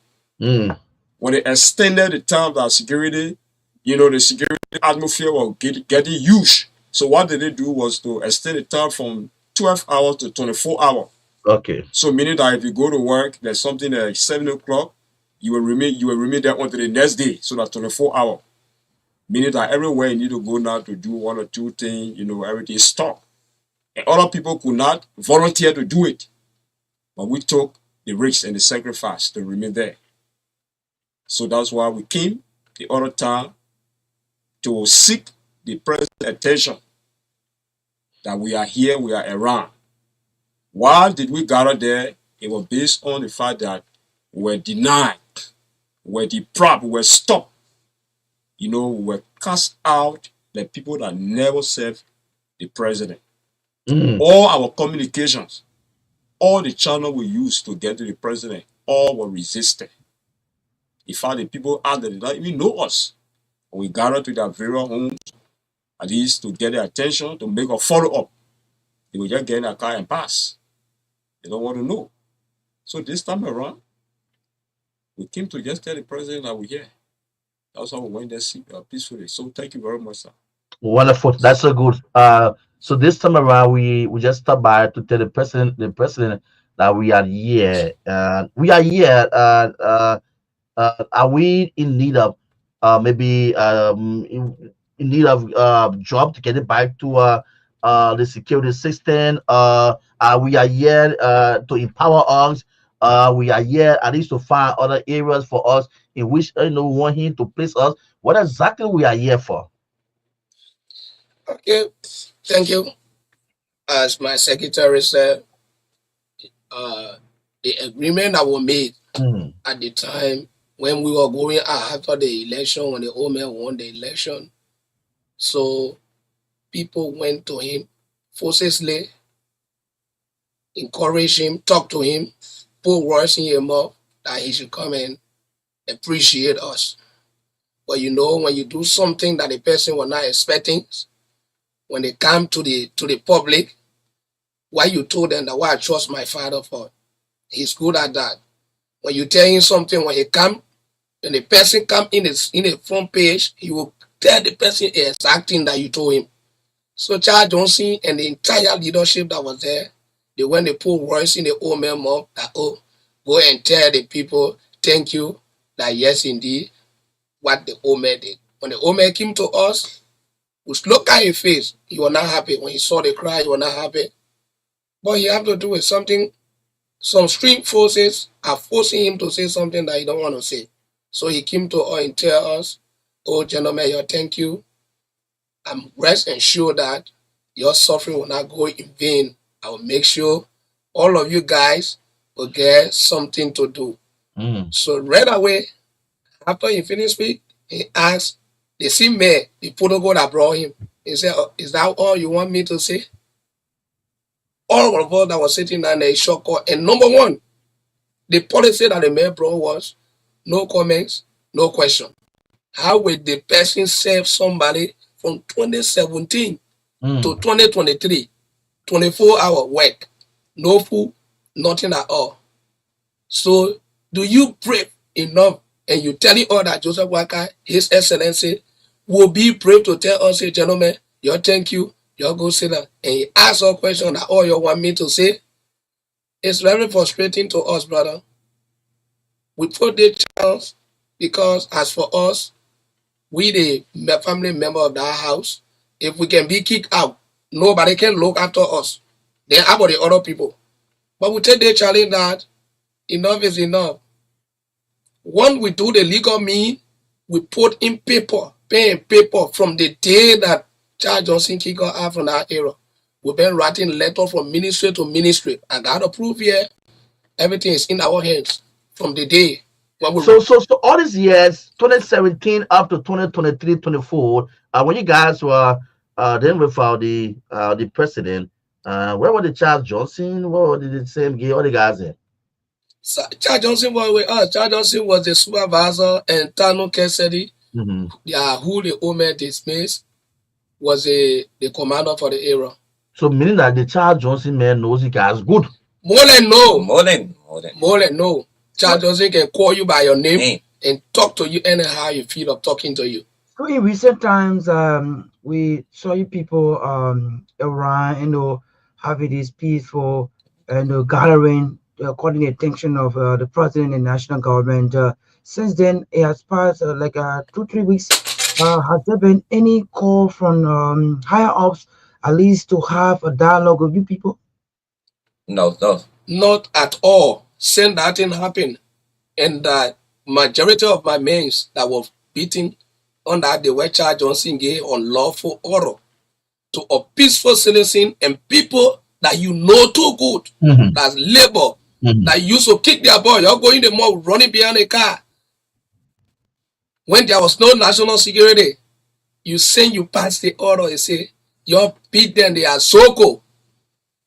When they extended the time of our security, the security atmosphere was getting huge. So what did they do was to extend the time from 12 hours to 24 hours. Okay. So meaning that if you go to work, there's something at 7 o'clock, you will remain there until the next day. So that's 24 hours. Meaning that everywhere you need to go now to do one or two things, everything stopped. And other people could not volunteer to do it. But we took the risk and the sacrifice to remain there. So that's why we came the other time to seek the president's attention that we are here, we are around. Why did we gather there? It was based on the fact that we were denied, we were deprived, we were stopped. We were cast out like people that never served the president. All our communications, all the channels we used to get to the president, all were resisted. In fact, the people out there did not even know us. We gathered to their various homes, at least to get their attention, to make a follow-up. They would just get in their car and pass. They don't want to know. So this time around, we came to just tell the president that we're here. That's how we went there peacefully. So thank you very much, sir. Wonderful. That's so good. So this time around, we just stopped by to tell the president that we are here. We are here. Are we in need of maybe in need of job to get it back to the security system? We are here to empower us. We are here at least to find other areas for us in which we want him to place us. What exactly we are here for? Okay, thank you. As my secretary said, the agreement that was made at the time when we were going out after the election, when the old man won the election, so people went to him forcefully, encourage him, talk to him, put words in him up that he should come and appreciate us. But when you do something that the person was not expecting, when they come to the public, why you told them that why I trust my father for, he's good at that. When you tell him something, when he come, and the person come in the front page, he will tell the person the exact thing that you told him. So Charles Johnson and the entire leadership that was there, they went to put words in the old man mouth that, go and tell the people, thank you, that yes, indeed, what the old man did. When the old man came to us, we look at his face, he was not happy. When he saw the cry, he was not happy. But he have to do with something. Some street forces are forcing him to say something that he don't want to say. So he came to us and tell us, oh, gentlemen, thank you. I'm rest assured that your suffering will not go in vain. I will make sure all of you guys will get something to do. So right away, After he finished speak, he asked the same man, the protocol that brought him. He said, "Oh, is that all you want me to say?" All of us that was sitting down there is shocked. And number one, the policy that the man brought was no comments, no question. How will the person serve somebody from 2017 to 2023, 24-hour work, no food, nothing at all? So, do you brave enough and you telling all that Joseph Waka, His Excellency, will be brave to tell us, say, gentlemen, your thank you, your go sit down, and he ask a question that all you want me to say? It's very frustrating to us, brother. We put the chance because as for us, we the family member of that house, if we can be kicked out, nobody can look after us. Then how about the other people? But we take the challenge that enough is enough. When we do the legal mean, we put in paper, pen and paper from the day that Charles Johnson kicked us out from that era. We've been writing letters from ministry to ministry. I got to prove here, everything is in our hands from the day when we So all these years, 2017 up to 2023, 24, when you guys were then without the president, where were the Charles Johnson? Where were the same gay? All the guys in? So Charles Johnson was with us. Charles Johnson was the supervisor, and Tano Kesedi, who the owner dismissed, was the commander for the era. So meaning that the Charles Johnson man knows you guys good. More than no. More than no. Charles Johnson can call you by your name and talk to you anyhow you feel of talking to you. So in recent times, we saw you people around, having this peaceful gathering, calling the attention of the president and national government. Since then, it has passed like 2-3 weeks. Has there been any call from higher ups, at least to have a dialogue with you people? No. Not at all. Since that thing happened, and the majority of my men that were beaten under the way Charles Johnson gave unlawful order to a peaceful citizen and people that you know too good, that's labor, that used to kick their boy. You're going the mall running behind a car. When there was no national security, you pass the order and say, you beat them, they are so cool.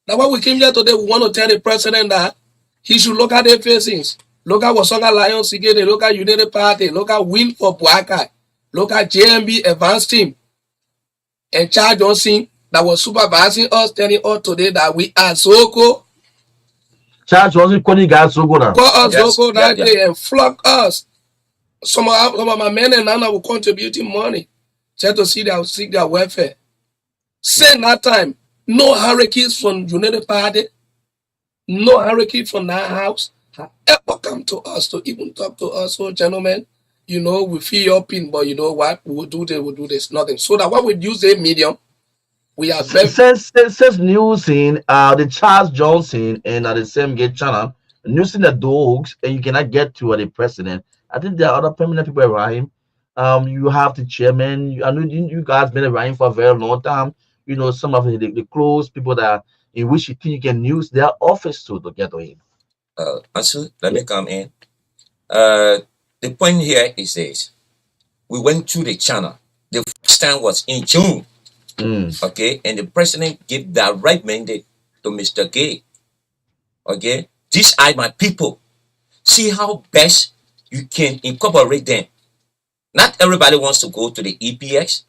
Now when we came here today, we want to tell the president that he should look at their faces. Look at Wasanga Lions Security, look at United Party, look at Win for Buaka, look at JMB Advanced Team, and Charles Johnson that was supervising us, telling us today that we are so cool. Charles Johnson calling you guys so good now. Call us so cool that day and flock us. Some of my men and Nana will contributing money just to see their welfare. Since that time, no hurricanes from United Party, no hurricane from that house have ever come to us to even talk to us. So, gentlemen, we feel your pain, but you know what? We'll do this, nothing. So that when we use the medium, we are very... Since news in the Charles Johnson and the same gate channel, news in the dogs, and you cannot get to the president. I think there are other permanent people around him. You have the chairman. I know you guys been around him for a very long time. Some of the close people that in which you think you can use their office to get to him. Ansu, let me come in. The point here is this. We went through the channel. The first time was in June. Okay, and the president gave that right mandate to Mr. Gay. Okay, these are my people. See how best you can incorporate them. Not everybody wants to go to the EPX.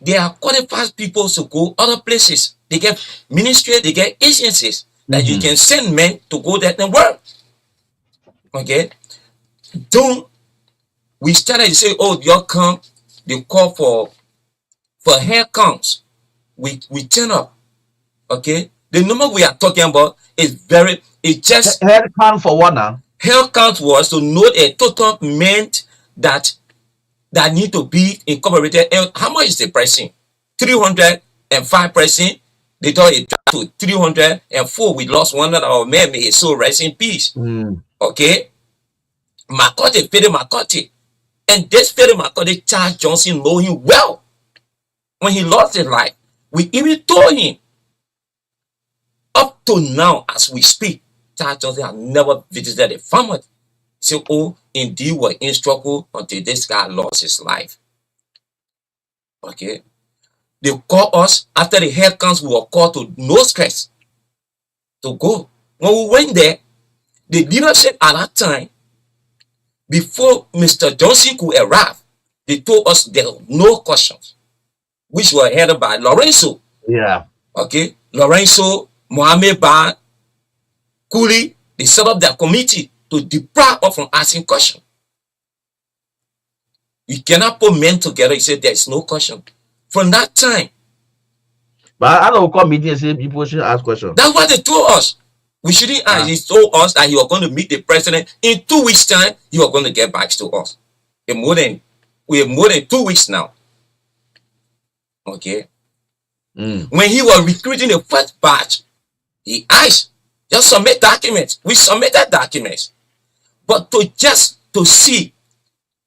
They are qualified people to go other places. They get ministry, they get agencies that you can send men to go there and work. Okay, we started to say, oh, you come, they call for hair counts. We turn up. Okay, the number we are talking about is just hair count for what now? Hair count was to know a total meant that need to be incorporated. And how much is the pricing? 305%. They thought it dropped to 304. We lost one of our men. May so rest in peace. Okay, Makoti, Fede Makoti, and this Fede Makoti, Charles Johnson know him well. When he lost his life, we even told him. Up to now, as we speak, Charles Johnson has never visited a family. So, indeed were in struggle until this guy lost his life. Okay. They called us after the head counts. We were called to no stress to go. When we went there, the leadership at that time, before Mr. Johnson could arrive, they told us there were no questions, which were headed by Lorenzo. Yeah. Okay. Lorenzo, Mohammed Ban, Kuli, they set up their committee to deprive us from asking questions. You cannot put men together. You say there is no question. From that time, but I don't come meeting and say people should ask questions. that's what they told us. We shouldn't ask. He told us that you are going to meet the president in 2 weeks' time. You are going to get back to us. We have more than 2 weeks now. Okay. When he was recruiting the first batch, he asked, just submit documents. We submitted documents. But to see,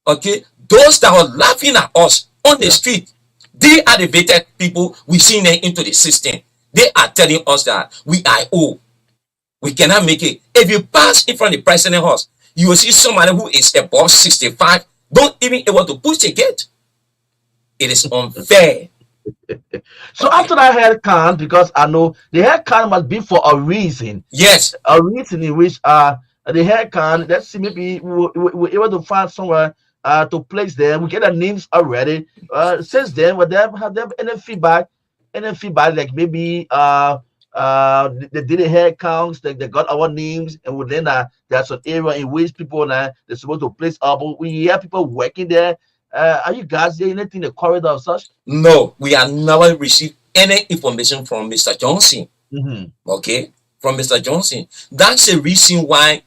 okay, those that were laughing at us on the street, they are the vetted people. We seen them into the system. They are telling us that we are old. We cannot make it. If you pass in front of the president's house, you will see somebody who is above 65, don't even able to push the gate. It is unfair. So after that head count, because I know the head count must be for a reason. Yes. A reason in which the head count, let's see, maybe we're able to find somewhere to place them. We get the names already. Since then, would they have any feedback? Any feedback, like maybe they did the head counts, they got our names, and within there's an area in which people they're supposed to place up. We hear people working there. Are you guys there anything in the corridor of such? No, we have never received any information from Mr. Johnson. Okay, from Mr. Johnson. That's the reason why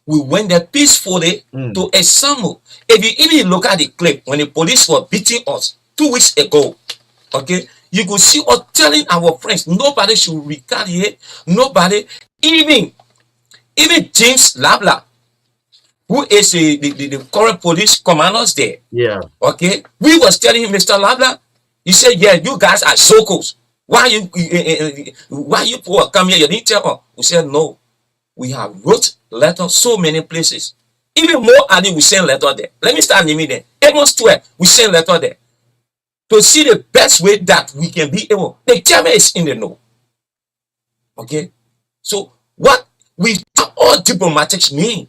we went there peacefully to examine. If you even look at the clip when the police were beating us 2 weeks ago, okay, you could see us telling our friends nobody should retaliate. Nobody, even James Labla, who is the current police commanders there. Yeah. Okay. We was telling him, Mr. Labla, he said, yeah, you guys are sokos. Why you people come here? You didn't tell us. We said, no. We have wrote letters so many places. Even more Ali, we send letter there. Let me start naming them. Amos 12, we send letter there. To see the best way that we can be able. The chairman is in the know. Okay. So what we all diplomatics mean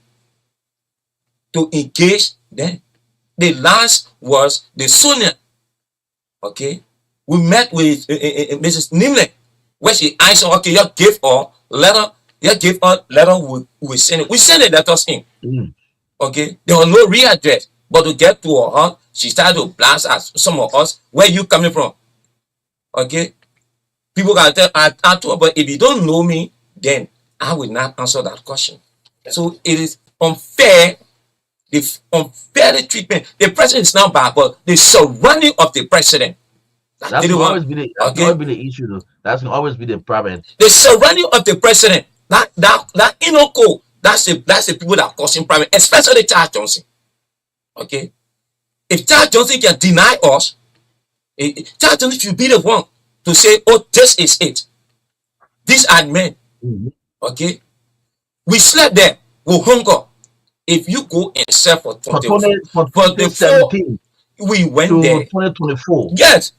to engage them. The last was the Sonia. Okay. We met with Mrs. Nimle, where she asked, okay, you give her letter. You give her letter, we send it. We send the letters in. Okay. There was no readdress. But to get to her, she started to blast us, some of us, where you coming from? Okay. People can tell, I told her, but if you don't know me, then I will not answer that question. So it is unfair. The unfair treatment. The president is now back, but the surrounding of the president. That's always be the issue, though. That's gonna always be the problem. The surrounding of the president. That Inoko. That's the people that are causing problem, especially Charles Johnson. Okay. If Charles Johnson can deny us, Charles Johnson should be the one to say, oh, this is it. These are men. Okay. We slept there. We hunger. If you go and sell for 2017, we went there. 2024. Yes.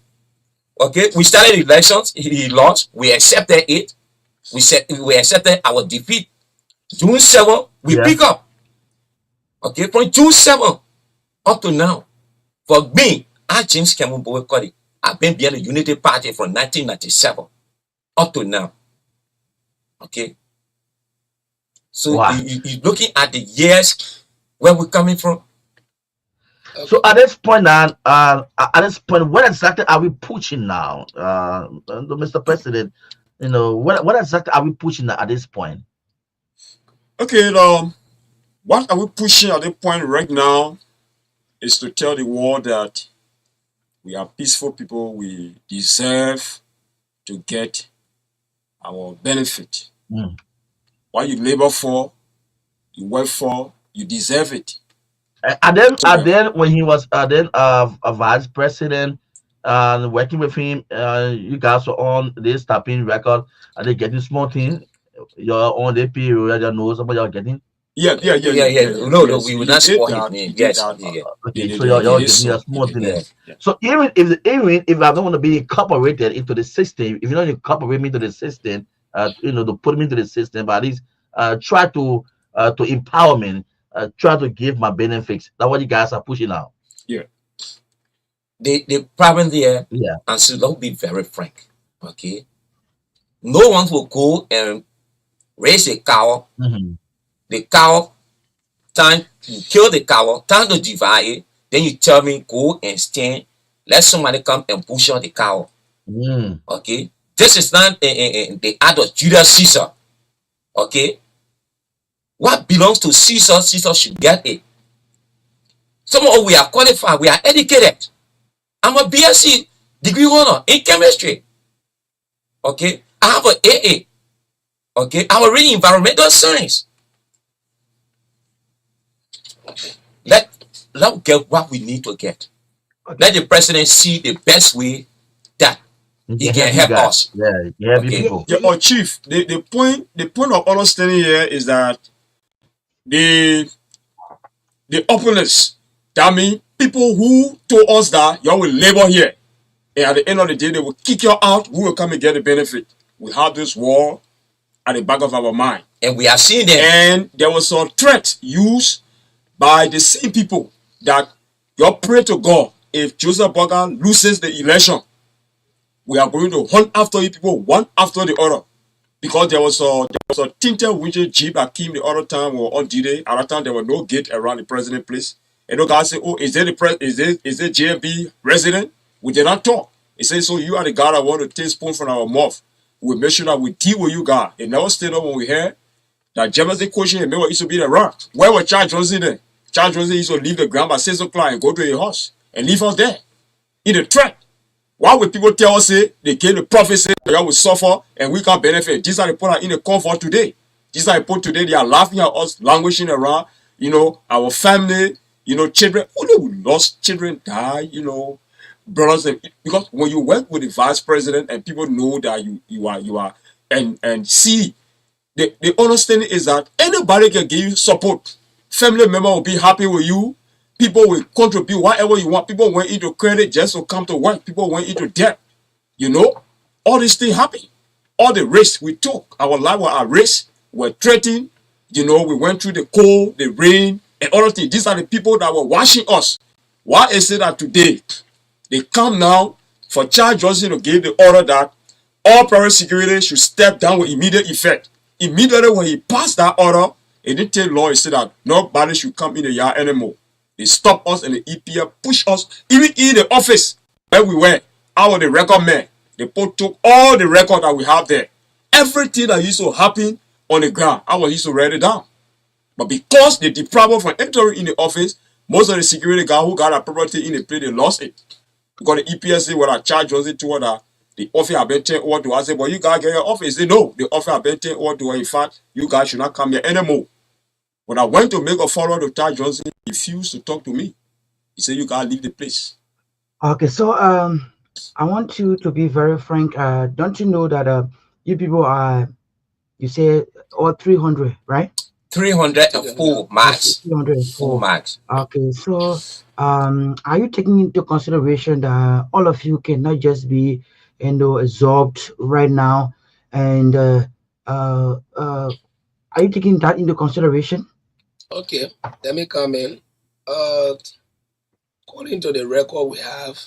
Okay. We started elections. He lost. We accepted it. We accepted our defeat. June 7, we pick up. Okay. From June 7 up to now, for me, James Cameron Boycott, I've been behind the Unity Party from 1997 up to now. Okay. So you're looking at the years where we're coming from. So at this point now, what exactly are we pushing now, Mr. President? You know, what exactly are we pushing at this point? Okay, what are we pushing at this point right now is to tell the world that we are peaceful people. We deserve to get our benefit. What you labor for, you work for, you deserve it. And then when he was a vice president, working with him, you guys were on this tapping record, and they getting small thing. You're on the period, you know somebody you're getting. Yeah. No, Yes, we will he not did spoil his that. name. He did Yes, that. yeah. He Okay, did so that. He y'all did give me so. a small He thing did. there. Yeah. Yeah. So even if I don't want to be incorporated into the system, if you don't incorporate me to the system, to put me into the system, but at least try to empower me, try to give my benefits. That's what you guys are pushing out. Yeah. The problem there, Yeah. and so let's be very frank. Okay. No one will go and raise a cow. Hmm. The cow, time you kill the cow, time to divide it. Then you tell me go and stand. Let somebody come and butcher the cow. Mm. Okay. This is not the act of Julius Caesar. Okay. What belongs to Caesar, Caesar should get it. Some of us, we are qualified, we are educated. I'm a BSc degree holder in chemistry. Okay. I have an AA. Okay. I'm reading environmental science. Let get what we need to get. Okay. Let the president see the best way that You he can can help you help guys. us. Yeah, you can help you Okay. people. Yeah. Or chief, the point of understanding here is that the opponents, that means people who told us that y'all will labor here, and at the end of the day they will kick you out. We will come and get the benefit. We have this war at the back of our mind, And we have seen them. and there was a threat used by the same people that you pray to God, if Joseph Burger loses the election, we are going to hunt after you people one after the other. Because there was a tinted winter jeep that came the other time we were on D-Day. At that time there was no gate around the president place. And the guy said, "Oh, is there JFB resident?" We did not talk. He said, "So you are the guy that want to take spoon from our mouth. We make sure that we deal with you guys." It never stayed up when we heard that Jefferson question and remember used to be the rock. Where was Charles Johnson then? Charles Johnson used to leave the ground by 6 o'clock and go to a house and leave us there in the trap. Why would people tell us say they came to prophecy that will suffer and we can benefit? These are the people that are in the comfort today. These are the people today, they are laughing at us, languishing around, our family, children. Only we lost children die, brothers, and because when you work with the vice president and people know that you are and see the understanding is that anybody can give you support. Family member will be happy with you. People will contribute whatever you want. People went into credit just to come to work. People went into debt. All these things happen. All the risks we took, our life was at risk. We're threatened. We went through the cold, the rain, and other things. These are the people that were watching us. Why is it that today they come now for Charles Johnson to give the order that all private security should step down with immediate effect? Immediately when he passed that order, it didn't take long. He said that nobody should come in the yard anymore. They stopped us and the EPA pushed us, even in the office where we were. I was the record man. They took all the record that we have there. Everything that used to happen on the ground, I was used to write it down. But because they deprived us from entering in the office, most of the security guys who got a property in the place, they lost it. Because the EPSC were charged Johnson to that the office have been turned over to us. I said, but you guys get your office. They say, no, the office have been turned over to us. In fact, you guys should not come here anymore. When I went to make a follow-up to Charles Johnson, he refused to talk to me. He said, you guys leave the place. Okay, so I want you to be very frank. Don't you know that you people are, you say, all 300, right? 304 max. 304. Max. Okay, so are you taking into consideration that all of you cannot just be, absorbed right now, and are you taking that into consideration? Okay, let me come in. According to the record we have,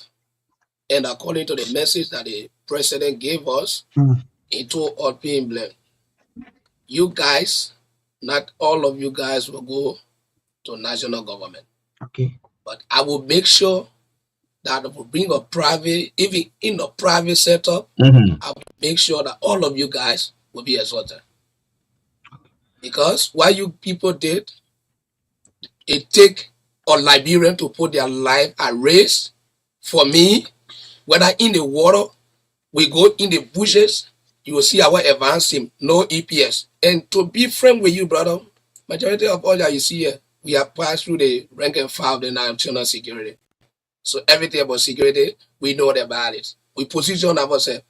and according to the message that the president gave us, Mm. into all being blamed, you guys, not all of you guys will go to national government. Okay. But I will make sure that I will bring a private, even in a private setup, Mm-hmm. I will make sure that all of you guys will be exalted. Because what you people did, it take a Liberian to put their life at risk for me, whether in the water, we go in the bushes, you will see our advance team, no EPS. And to be frank with you, brother, majority of all that you see here, we have passed through the rank and file of the national security. So everything about security, we know about it. We position ourselves.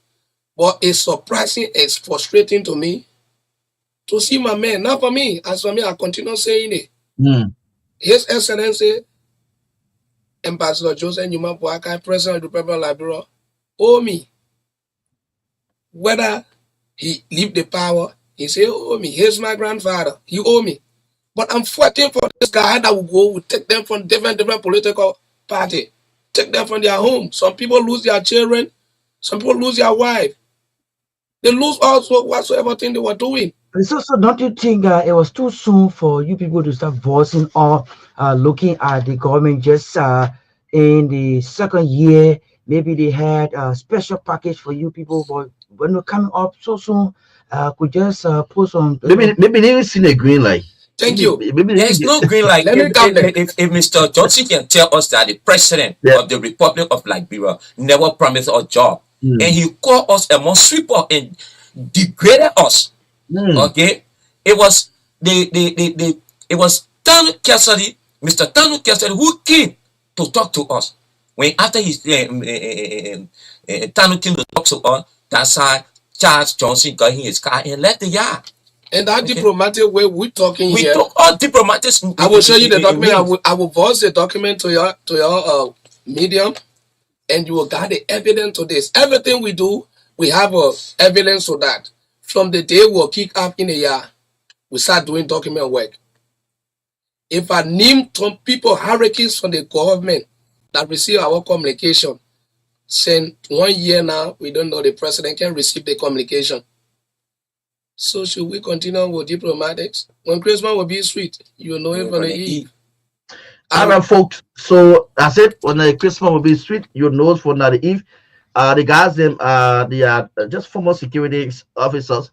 But it's surprising, it's frustrating to me to see my man. Not for me. As for me, I continue saying it. Mm. His Excellency, Ambassador Joseph Newman Boakai, President of the Republic of Liberia, owe me. Whether he leave the power, he say, owe me. He's my grandfather. He owe me. But I'm fighting for this guy that will take them from different political party, take them from their home. Some people lose their children, some people lose their wife. They lose also whatsoever thing they were doing. So don't you think it was too soon for you people to start voicing or looking at the government just in the second year? Maybe they had a special package for you people, but when we're coming up so soon, could just put some. Maybe they didn't see the green light. Thank you. Maybe There's no green light. Let me come there. If Mr. Johnson can tell us that the president of the Republic of Liberia never promised a job, and he called us a mud sweeper and degraded us. Okay, it was it was Tanu Cassidy, Mr. Tanu Cassidy, who came to talk to us. When after his Tanu came to talk to us, that's how Charles Johnson got in his car and left the yard. And that diplomatic way we're talking We here. talk all diplomatic. I will show you the document. I will voice the document to your medium, and you will get the evidence to this. Everything we do, we have evidence to that. From the day we'll kick up in a year, we start doing document work. If I name some people, hierarchies from the government that receive our communication, since 1 year now, we don't know the president can receive the communication. So should we continue with diplomatics? When Christmas will be sweet, you know it from the eve. All right, folks. So that's it. When the Christmas will be sweet, you know it for the eve. The guys, they are just former security officers.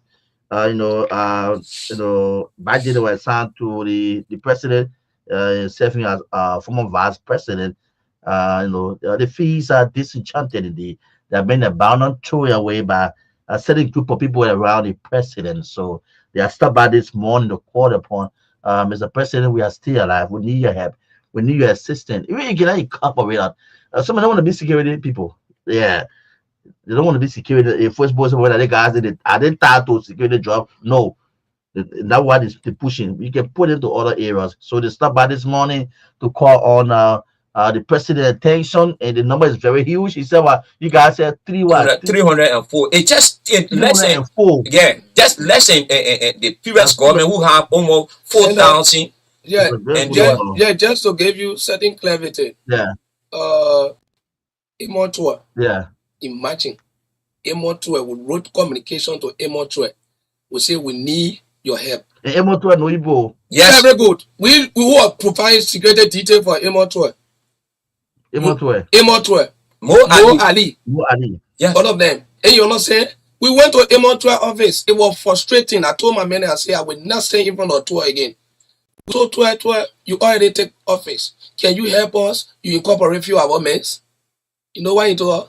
Back then they were assigned to the president, serving as former vice president. The fees are disenchanted indeed. They have been abandoned, thrown away by a certain group of people around the president. So they are stopped by this morning to call upon Mr. President, we are still alive. We need your help. We need your assistance. Even you can cooperate on. Some of them want to be security people. Yeah. They don't want to be security. The first boys whether they guys did it. I didn't start to security job. No. That's what is the pushing. You can put into other areas. So they stopped by this morning to call on the president attention, and the number is very huge. He said, "What you guys said 304. It just less than 304. Yeah, just less than the previous government who have almost 4,000. Yeah, just to give you certain clarity. Yeah. Immortal. Yeah. Imagine Immortal would wrote communication to Immortal. We say we need your help. Immortal no Igbo. Yes, very good. We will provide security detail for Immortal. Immortal. Mo Ali. Yes. All of them. And you're not saying we went to Immortal office. It was frustrating. I told my man, I said I will not stay in front of tour again. So tour, you already take office. Can you help us? You incorporate few of our men. You know why you do it?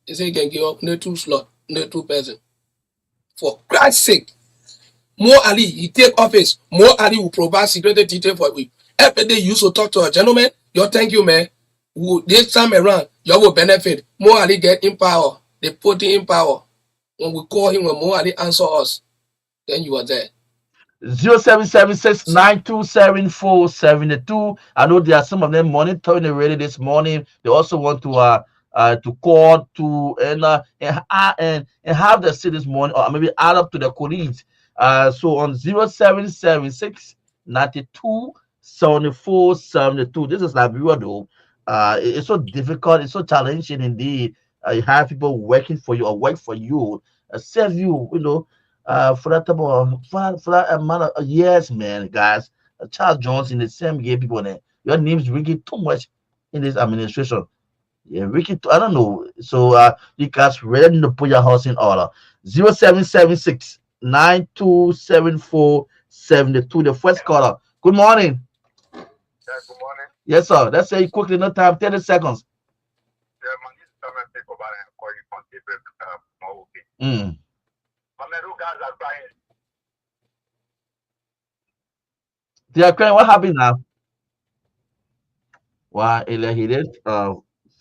He said you can give up no 2 slot, no 2 person. For Christ's sake. Mo Ali, he take office. Mo Ali will provide security detail for you. Every day you used to talk to a gentleman. You thank you, man. This time around, you will benefit. Mo Ali get in power. They put him in power. When we call him, when Mo Ali answer us, then you are there. 0776-927472. I know there are some of them monitoring the radio this morning. They also want to call to and have the seat this morning, or maybe add up to the colleagues. So on 0776-927472. This is Liberia though. It's so difficult, it's so challenging indeed. You have people working for you or work for you, serve you, for that type of for that amount of years, man, guys. Charles Johnson, the same gay people there. Your name's Ricky too much in this administration. Yeah, Ricky, I don't know. So you guys ready to put your house in order. 0776-927472. The first caller. Good morning. Yeah, good morning. Yes, sir. Let's say quickly, no time, 30 seconds. Yeah, man, this is someone take over and call you from different But my guys are crying. They are crying. What happened now? Why he did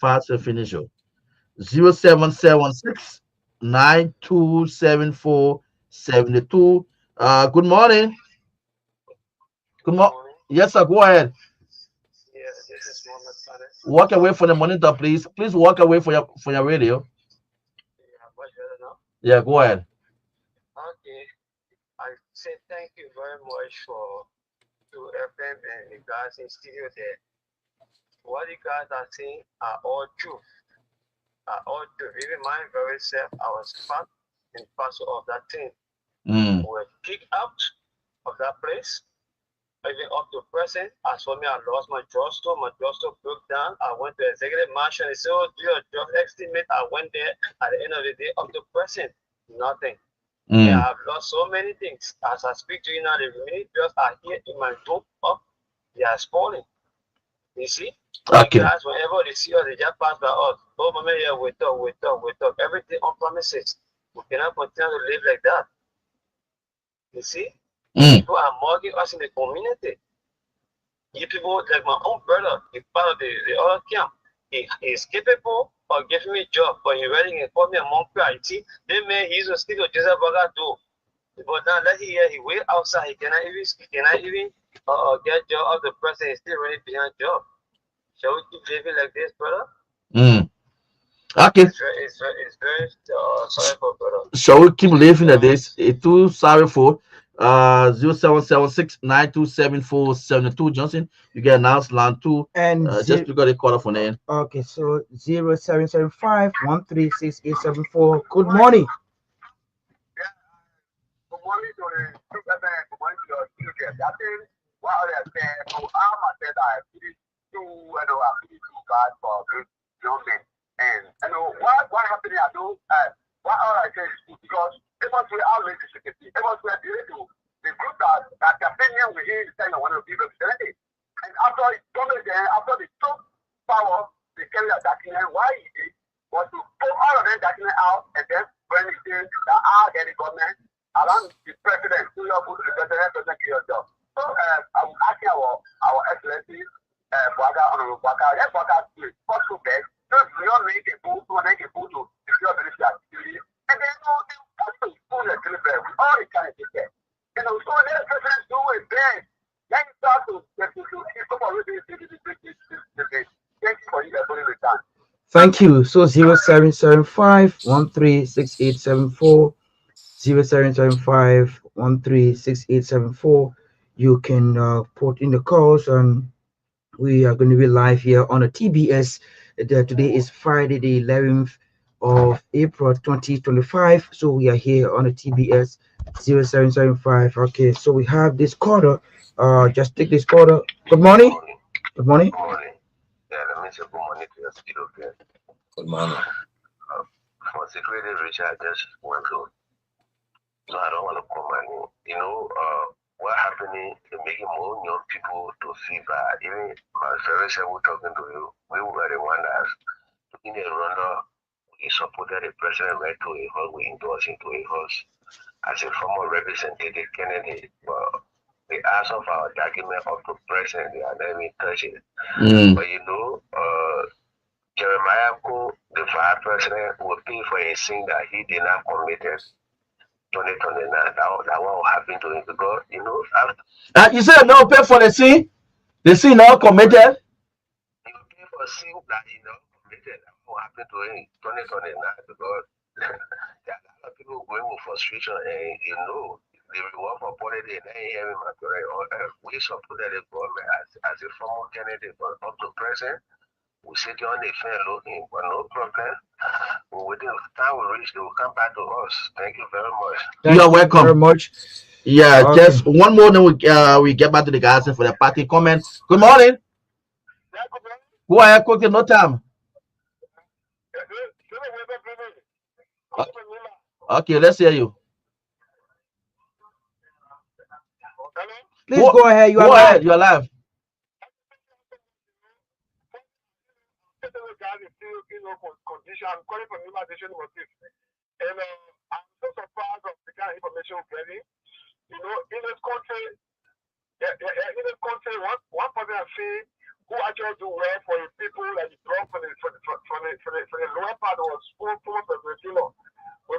fast and finish up. 0776-927472. Good morning. Good morning. Yes, sir. Go ahead. Yeah, this is Mohammed Saleh. Walk away from the monitor, please. Please walk away for your radio. Yeah, much better now. Yeah, go ahead. Okay, I say thank you very much for to FM and the guys in studio there. What you guys are saying are all true. Are all true. Even mine very self, I was part and parcel of that thing. Mm. We were kicked out of that place. Even up to present, as for me, I lost my drugstore. My drugstore broke down. I went to executive mansion. They said, "Oh, do your drug estimate." I went there. At the end of the day, up to present, nothing. And Mm. I've lost so many things. As I speak to you now, the remaining drugs are here in my room. Up, they are spoiling. You see? So you Okay. guys, whenever they see us, they just pass by us. Oh, mama, yeah, we talk, we talk, we talk. Everything on promises. We cannot continue to live like that. You see? Mm. People are mugging us in the community. You people, like my own brother, he's part of the other camp. He is capable of giving me a job, but he ready to call me a monkey. You see, that man, he's a still Joseph Burger too. But now that he wait outside, he cannot even get job of the person. He's still running behind job. Shall we keep living like this, brother? Mm. Okay. It's very sorry for brother. Shall we keep living at this? Too sorry for 0776 Johnson. You get announced land two. And Just because they call up on end. okay, so 0775 136 874. Good morning. Good morning to the good morning to your children. I think what I said, so I'm a said I really do, I really do God for this young men. And what happened I do, what all I say is because it must be our legislative. It must be the group that opinion we hear is saying one of the people today. And after it coming there, after the top power, they carry that document, why he did was to pull all of them document out and then when he did that I get the government around the president, to your good the president give your job. So I'm asking our excellency, Bwaga Honorable Bwaga, let Bwaga do it. First to beg, just we all make a boot to make a boot to if you are very activity. And then they put the spoon and deliver with all the kind of things. So let the president do it then. Then start to come on with this. Thank you for your return. Thank you. So 0775 136 874. 0775 136 874. You can put in the calls, and we are going to be live here on a TBS. Today is Friday, the 11th of April 2025. So we are here on a TBS 0775. Okay, so we have this quarter. Just take this quarter. Good morning. Good morning. Good morning. Yeah, let me say good morning to your studio, okay? Good morning. For security reason, I just went to, so I don't want to call my name. What happening is making more young people to feel bad. Even my very self talking to you, we were the one that in a runner, we supported the president right to a horse, we endorsed into a horse. As a former representative Kennedy, but the ask of our document of the president, they are never touching. Mm. But Jeremiah, the vice president, will pay for a sin that he did not commit 2029. That one will happen to him because, after You said no pay for the sin? The sin now committed? he will pay for sin that he not committed. That will happen to him 2029 because there are a lot of people going with frustration and the reward for politics and ain't hearing my correct. We supported the government as a former candidate, but up to present, we sit on the fair looking, but no problem. Within the time we reach, they will come back to us. Thank you very much. Thank You're you very welcome. much. Yeah, Okay. just one more, then we get back to the guys for the party comment. Good morning. Go ahead, quickly, no time. Okay, let's hear you. Please go ahead. You are Go live. ahead, you're live. Condition. I'm calling for normalization motive. And I'm so surprised of the kind of information we're getting. In this country, one person has seen who actually do well for the people like the drug for the lower part was full of the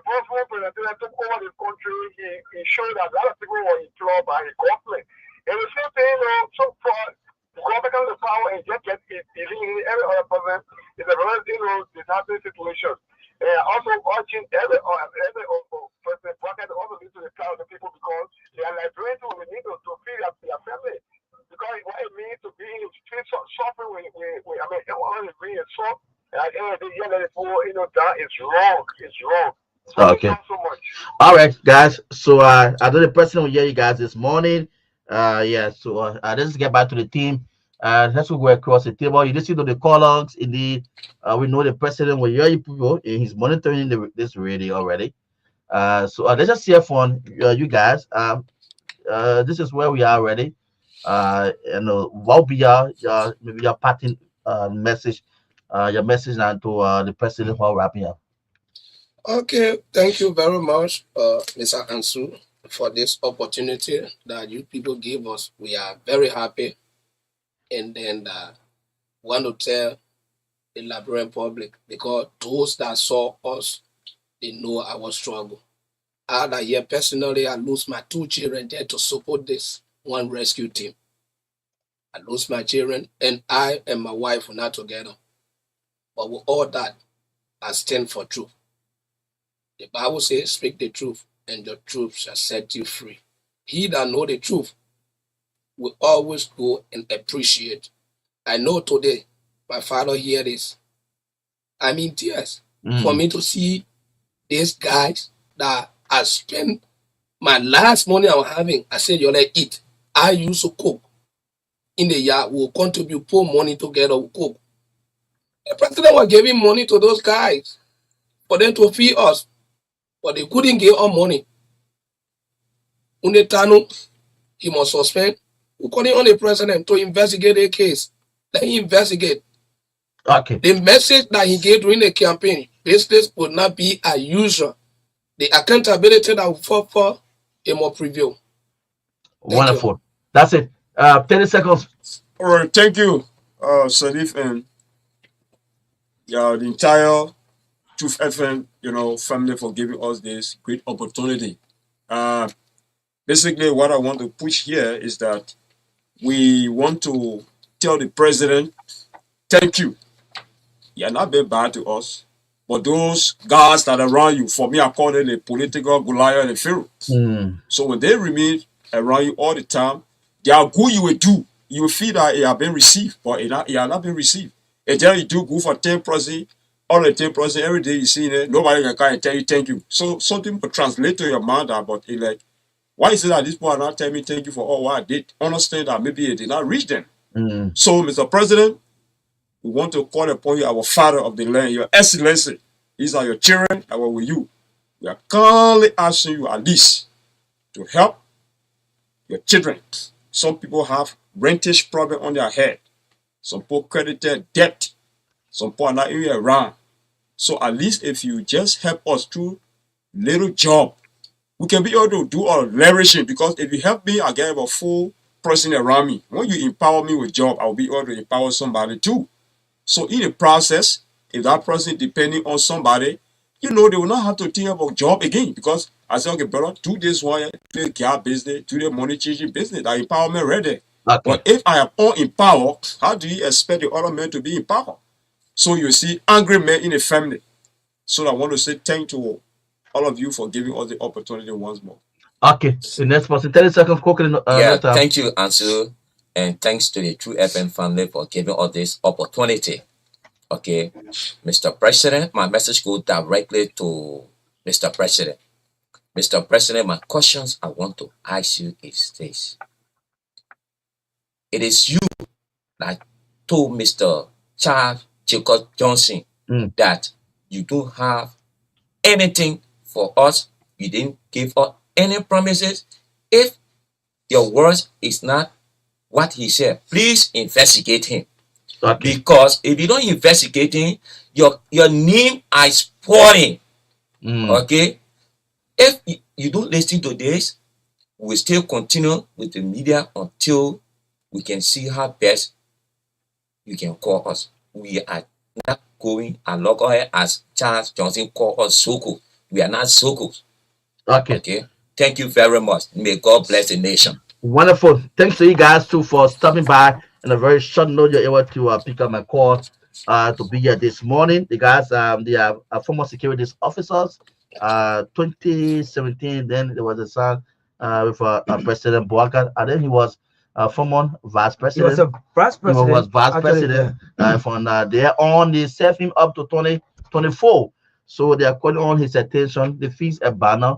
when former president took over the country, he showed that a lot of people were employed by the government. And the same thing, so far, the government comes to power and just get it, every other person is a very, disheartening situation. Also watching every president pocket also lead to the crowd of the people because they are liberated with the need to feed their family. Because what it means to be in street suffering I mean, everyone is being soft. At the end of the year, that is that is wrong. It's wrong. So Okay. thank you so much. All right, guys. So I know the president will hear you guys this morning. Yeah. So let's get back to the team. Let's go across the table. You listen to the call logs. Indeed, we know the president will hear you people. And he's monitoring this radio already. So let's just hear from you guys. This is where we are already. And what will be maybe your parting message, your message now to the president while wrapping up. Okay, thank you very much, Mr. Ansu, for this opportunity that you people gave us. We are very happy, and then want to tell the Liberian public because those that saw us, they know our struggle. I here personally, I lose my 2 children there to support this one rescue team. I lose my children, and I and my wife were not together. But with all that, I stand for truth. The Bible says, speak the truth, and the truth shall set you free. He that know the truth will always go and appreciate. I know today, my father hear this. I'm in tears for me to see these guys that I spent my last money I was having. I said, you like eat. I used to cook. In the yard, we'll contribute, put money together, we'll cook. The president was giving money to those guys for them to feed us. But they couldn't give us money. Unetano, he must suspend. We calling on the president to investigate the case. Let him investigate. Okay. The message that he gave during the campaign, business would not be as usual. The accountability that we fought for, it must prevail. Wonderful. That's it. 30 seconds. All right, thank you, Sirleaf, and the entire Truth FM, family for giving us this great opportunity. Basically, what I want to push here is that we want to tell the president, thank you. You are not been bad to us, but those guys that are around you, for me, I call them the political Goliath and Pharaoh. So when they remain around you all the time, they are good you will do. You will feel that it have been received, but it has not been received. And then you do good for 10%, all the 10% every day you see it, nobody can come and tell you thank you. So something will translate to your mind about it like, why is it that this people are not telling me thank you for all what I did? Understand that maybe it did not reach them. So, Mr. President, we want to call upon you, our father of the land, your excellency. These are your children, I will with you. We are kindly asking you at least to help your children. Some people have rentage problem on their head. Some people credited debt. Some people are not even around. So at least if you just help us through little job, we can be able to do our leveraging, because if you help me, I get a full person around me. When you empower me with job, I'll be able to empower somebody too. So in the process, if that person depending on somebody, they will not have to think about job again, because I say, okay, brother, do this one, do the gap business, do the money changing business, that empowerment ready. Okay. But if I am unempowered, how do you expect the other men to be empowered? So you see angry men in a family. So I want to say thank you to all of you for giving us the opportunity once more. Okay, the next person, 30 seconds. Thank you, Ansu, and thanks to the True FM family for giving us this opportunity. Okay, Mr. President, my message goes directly to Mr. President. Mr. President, my questions I want to ask you is this. It is you that told Mr. Charles Jacob Johnson that you don't have anything for us. You didn't give us any promises. If your words is not what he said, please investigate him. Okay. Because if you don't investigate him, your name is spoiling. Okay? If you don't listen to this, we still continue with the media until we can see how best you can call us. We are not going along as Charles Johnson called us Soko. We are not Sokos. Okay. Okay. Thank you very much. May God bless the nation. Wonderful. Thanks to you guys too for stopping by in a very short note. You're able to pick up my call to be here this morning. The guys, they are former security officers. 2017, then there was a son with President Boakan, and then he was former vice He was president. a vice He was president. vice Actually, president from there on. They served him up to 2024. So they are calling on his attention. They fix a banner.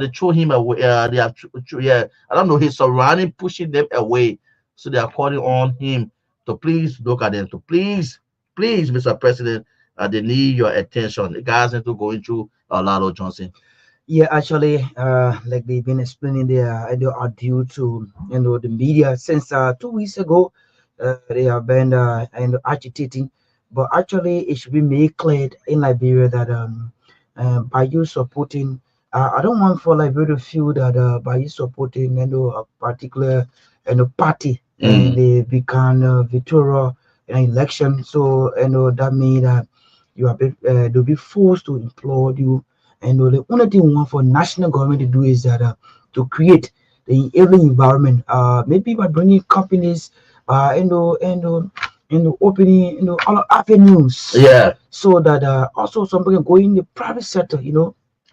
They throw him away. They have, yeah, I don't know. He's surrounding, pushing them away. So they are calling on him to please look at them. To please, Mr. President, they need your attention. The guys need to go into Lalo Johnson. yeah, actually, like they've been explaining, they are due to the media since 2 weeks ago. They have been agitating, but actually, it should be made clear in Liberia that by you supporting, I don't want for Liberia to feel that by you supporting a particular party and they become victorious in an election, so that means that you have been, they'll be forced to implore you. And the only thing we want for national government to do is that to create the enabling environment, maybe by bringing companies, opening, other avenues. Yeah. So that also somebody can go in the private sector,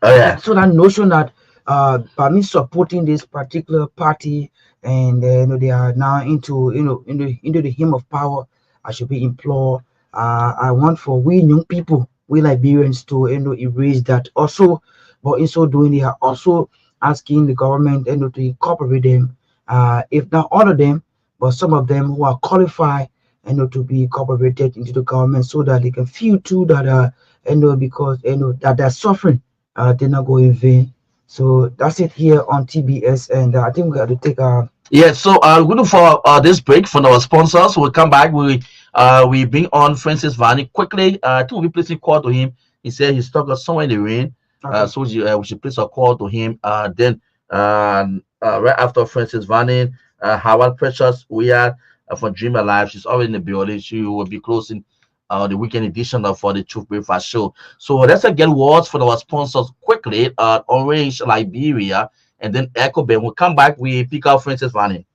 Oh yeah. so that notion that by me supporting this particular party and they are now into the hymn of power, I should be implored. I want for we young people, we Liberians to erase that also, but in so doing they are also asking the government to incorporate them, if not all of them, but some of them who are qualified to be incorporated into the government so that they can feel too that because that they're suffering did not go in vain. So that's it here on TBS, and I think we got to take a Yeah, so we're looking for this break from our sponsors. We'll come back. We bring on Francis Vani quickly. I think we place a call to him. He said he's stuck somewhere in the rain. okay. So we should place a call to him. Then right after Francis Vani, Howard Precious, we are for Dream Alive. She's already in the building. She will be closing the weekend edition of for the Truth Breakfast Show. So let's get words from our sponsors quickly. Orange Liberia and then Echo Ben. We'll come back. We pick out Francis Vanny.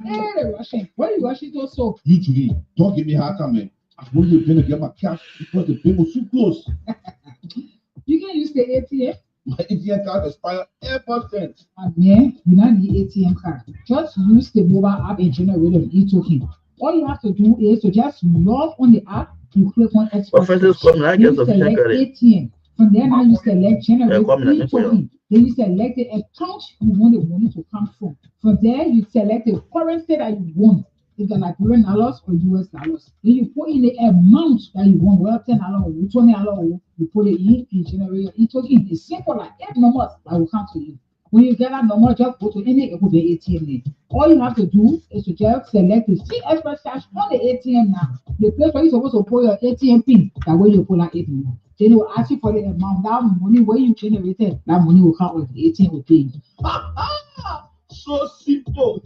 Hey, rushing. What are you rushing to so? You Julie, don't give me a hard time, man. I told you to get my cash because the bill was too close. You can use the ATM. My ATM card expired ever since. Man, you don't need ATM card. Just use the mobile app and generate an e-token. All you have to do is to just log on the app, you click on Express. You select ATM. From there now you select generate e-token. Then you select the account you want the money to come from. From there you select the currency that you want. It's Liberian dollars or US dollars. Then you put in the amount that you want, well, $10 or $20, you put it in and generate your e-token. It's simple like 8 numbers that will come to you. When you get that number, just go to any ATM. All you have to do is to just select the see express cash on the ATM now. The place where you're supposed to put your ATM pin, that way you pull that ATM. Then it will ask you for the amount. That money where you generated, that money will come with the ATM will pay you. So simple.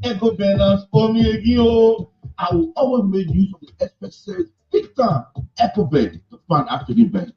Echo balance for me again. I will always make use of the express service big time. Echo Bank to find after the bank.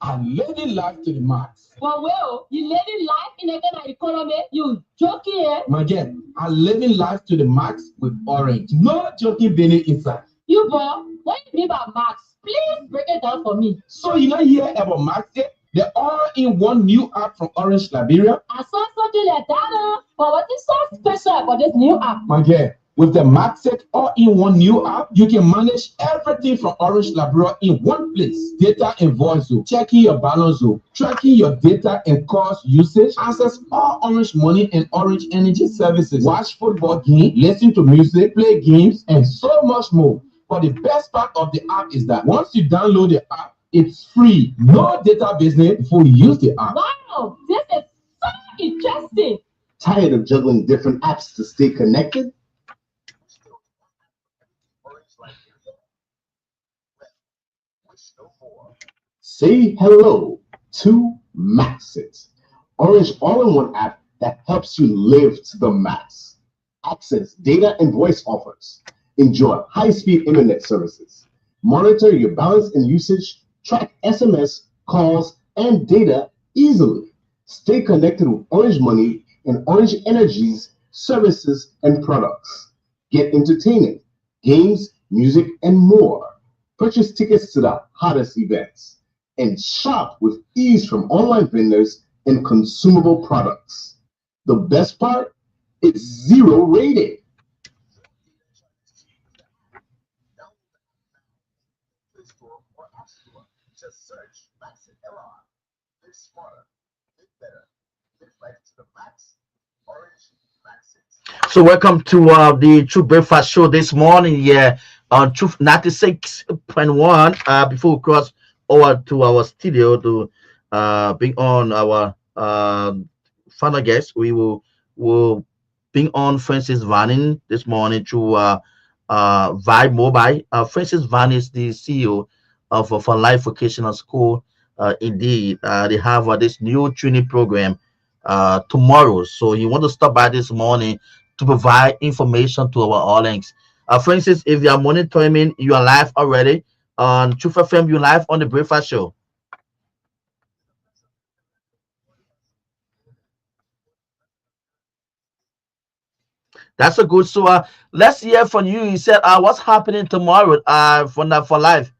I'm living life to the max. Well, you living life in a kind of economy, you joking, eh? My dear, I'm living life to the max with Orange. No joking Benny inside. You boy, what do you mean by max? Please break it down for me. So you not hear about Max yet? The all-in-one new app from Orange Liberia. I saw something like that, but what is so special about this new app? My dear, with the Maxit all-in-one new app, you can manage everything from Orange Liberia in one place. Data and voice, checking your balance, tracking your data and cost usage, access all Orange Money and Orange Energy services, watch football games, listen to music, play games, and so much more. But the best part of the app is that once you download the app, it's free. No data business before you use the app. Wow, this is so interesting. Tired of juggling different apps to stay connected? Say hello to Maxit, Orange all-in-one app that helps you live to the max. Access data and voice offers. Enjoy high-speed internet services. Monitor your balance and usage. Track SMS, calls, and data easily. Stay connected with Orange Money and Orange Energy's services and products. Get entertainment, games, music, and more. Purchase tickets to the hottest events and shop with ease from online vendors and consumable products. The best part? It's zero rated. Just search Max and LR. Live smarter, live better, live life to the max. Orange Max it. So welcome to the True Breakfast Show this morning. Yeah, on Truth 96.1. Before we cross over to our studio to bring on our final guest, will bring on Francis Vanning this morning through Vibe Mobile. Francis Vanning is the CEO of a Life Vocational School. Indeed, they have this new training program tomorrow. So you want to stop by this morning to provide information to our audience. For instance, if you are monitoring me, you are live already on Truth FM, you live on the Breakfast Show. That's a good. So let's hear from you. You said what's happening tomorrow for live.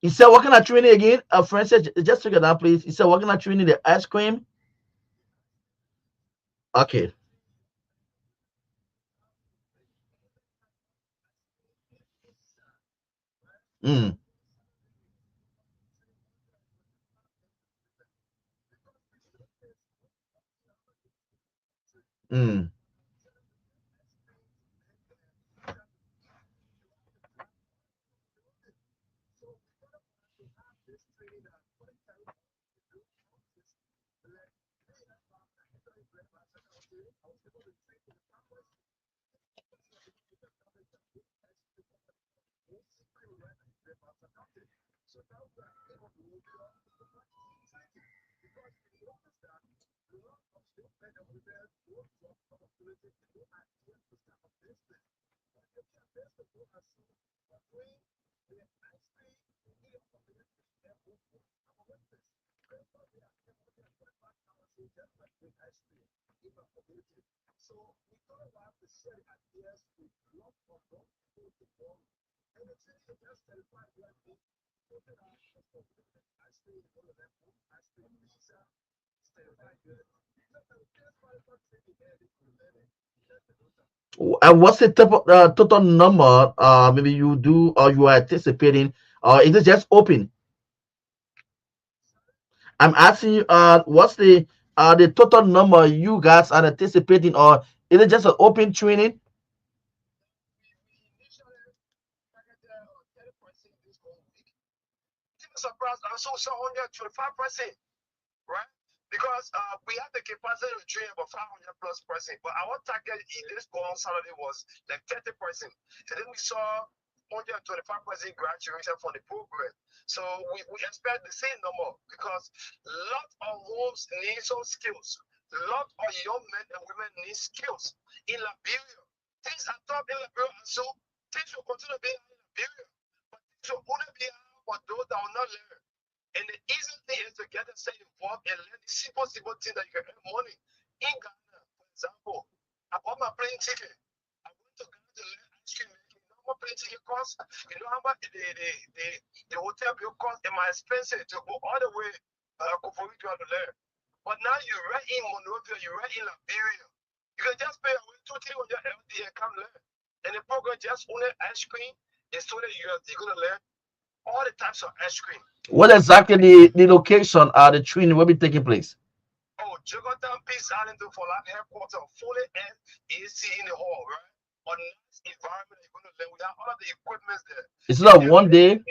He said, what can I training again? A friend said, just figure that, please. He said, what can I training the ice cream? Okay. Mm, mm. And what's the total number maybe you do or you are anticipating, or is it just open? I'm asking you what's the total number you guys are anticipating, or is it just an open training? Surprised, I'm so 125%, right? Because we have the capacity to train about 500 plus percent, but our target in this go on Saturday was like 30%. And then we saw 125% graduation from the program. So we expect the same number because a lot of homes need some skills. A lot of young men and women need skills. In Liberia, things are tough in Liberia, and so things will continue being in Liberia. But things will only be for those that will not learn. And the easy thing is to get themselves involved and learn the simple thing that you can earn money. In Ghana, for example, I bought my plane ticket. I went to Ghana to learn ice cream making. You know how much plane ticket costs? You know how much the hotel bill costs? And my expenses to go all the way for you to learn. But now you're right in Monrovia, you're right in Liberia. You can just pay away 200-300 every day and come learn. And the program just only ice cream is only you're going to learn all the types of ice cream. What exactly the location the training will be taking place? Oh, Jogotan Peace Island for that headquarters, fully AC in the hall, right? On nice environment you're going to learn. We have all of the equipment there. Is it a one day?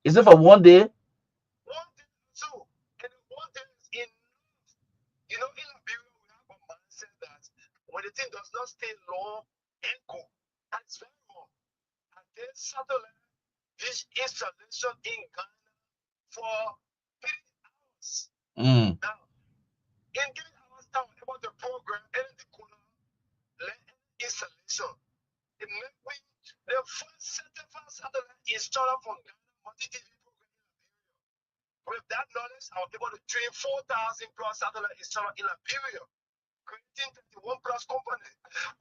Is it for one day? One day too. And the one day is in, in Liberia, we have a mindset that when the thing does not stay long and go, that's very wrong. And then Saturday, this installation in Ghana for 3 hours. Now, in 3 hours time, about the program and the corner installation, it made me the first certified satellite installer from Ghana multi-TV program. With that knowledge, I was able to train 4,000 plus satellite installer in Liberia, creating 31 plus company.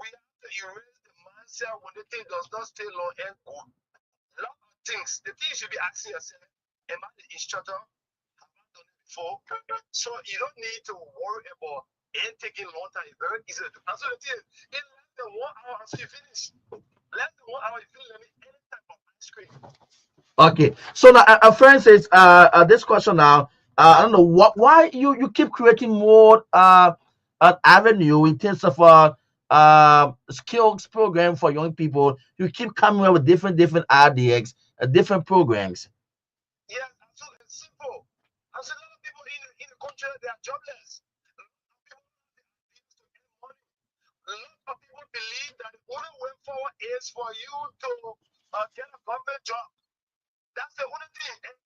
We have to erase the mindset when the thing does not stay long and good. A lot of things, the things you be asking yourself, am I the instructor? Have I done it before? So you don't need to worry about it taking long time. It's very easy to do. And so the thing is, in less than 1 hour after you finish, less than 1 hour, you finish learning any type of ice cream. Okay, so now, for instance, this question now, I don't know why you keep creating more an avenue in terms of skills program for young people. You keep coming up with different ideas, different programs. Yeah, absolutely. It's simple. I said a lot of people in the country, they are jobless. A lot of people believe that the only way forward is for you to get a government job. That's the only thing. And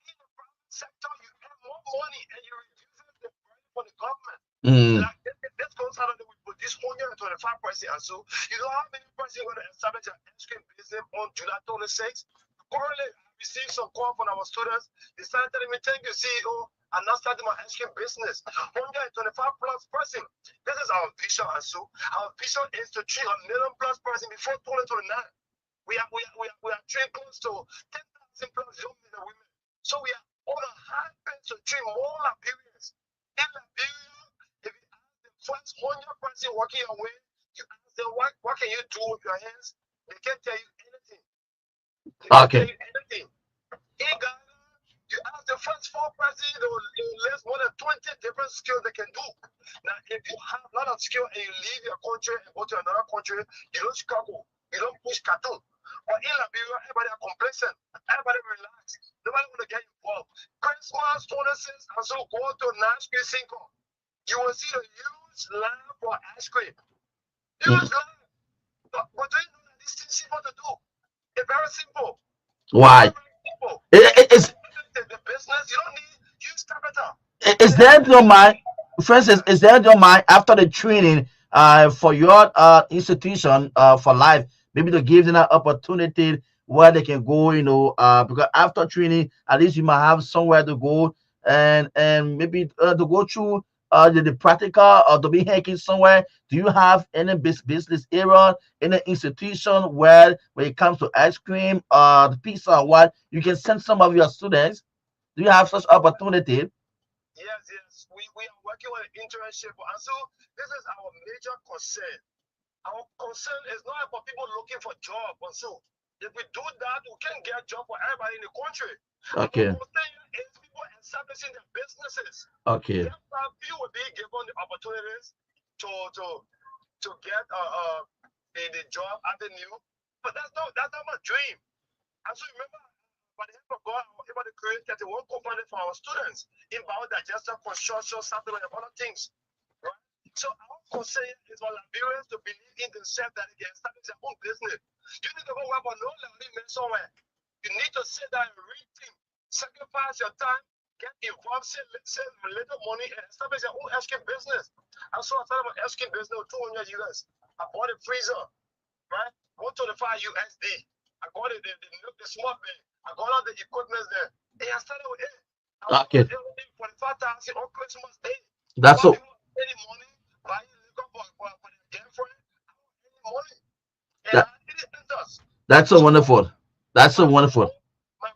in the private sector, you earn more money and you reduce the burden for the government. Like this goes out of the way, but this 125%. And so, you know how many persons going to establish an ice cream business on July 26th? Currently, I received some call from our students. They started telling me, thank you, CEO. I'm not starting my ice cream business. 125 plus person. This is our vision, Ansu. Our vision is to treat 1 million plus person before 2029. We are trained close to 10,000 plus young men and women. So we are on a high pace to train more Liberians. In Liberia, if you ask the first 100 person working away, you ask them what can you do with your hands? They can't tell you anything. They can't tell you anything. In Ghana, you ask the first 4 persons, they will list more than 20 different skills they can do. Now, if you have a lot of skill and you leave your country and go to another country, you don't struggle. You don't push cartoon. But in Liberia, everybody are complacent. Everybody relax. Nobody want to get involved. Christmas, 26, and so go to Nashville Cinco. You will see the huge line for ice cream. Huge line. But do you know that this is simple to do? It's very simple. Why? It's the business. You don't need huge capital. Is there your mind, for instance, is there your mind after the training for your institution for life, maybe to give them an opportunity where they can go, because after training, at least you might have somewhere to go and maybe to go through the practical or to be hanging somewhere. Do you have any business area in an institution where when it comes to ice cream, the pizza or what, you can send some of your students? Do you have such opportunity? Yes. We are working on an internship. And so this is our major concern. Our concern is not about people looking for job. And so if we do that, we can get job for everybody in the country. Okay. Our concern is people establishing their businesses. Okay. Few will be given the opportunities to get the job avenue. But that's not my dream. And so remember, by the help of God, I was able to create 31 company for our students in biodigestion, construction, something and other things. Right? So our concern is for Liberians to believe in themselves that they can establish their own business. You need to go work for no learning somewhere. You need to sit down and read things, sacrifice your time, get involved, save little money, and establish your own ice cream business. And so I started my ice cream business with 200 US. I bought a freezer, right? 125 USD. I got it, the small bag. I got all the equipment there. And I started with it. I was able to 45,000 on Christmas Day. That's so. Any money, buying liquor for their girlfriend. I don't any money. And I did it us. That's so wonderful. That's so wonderful. My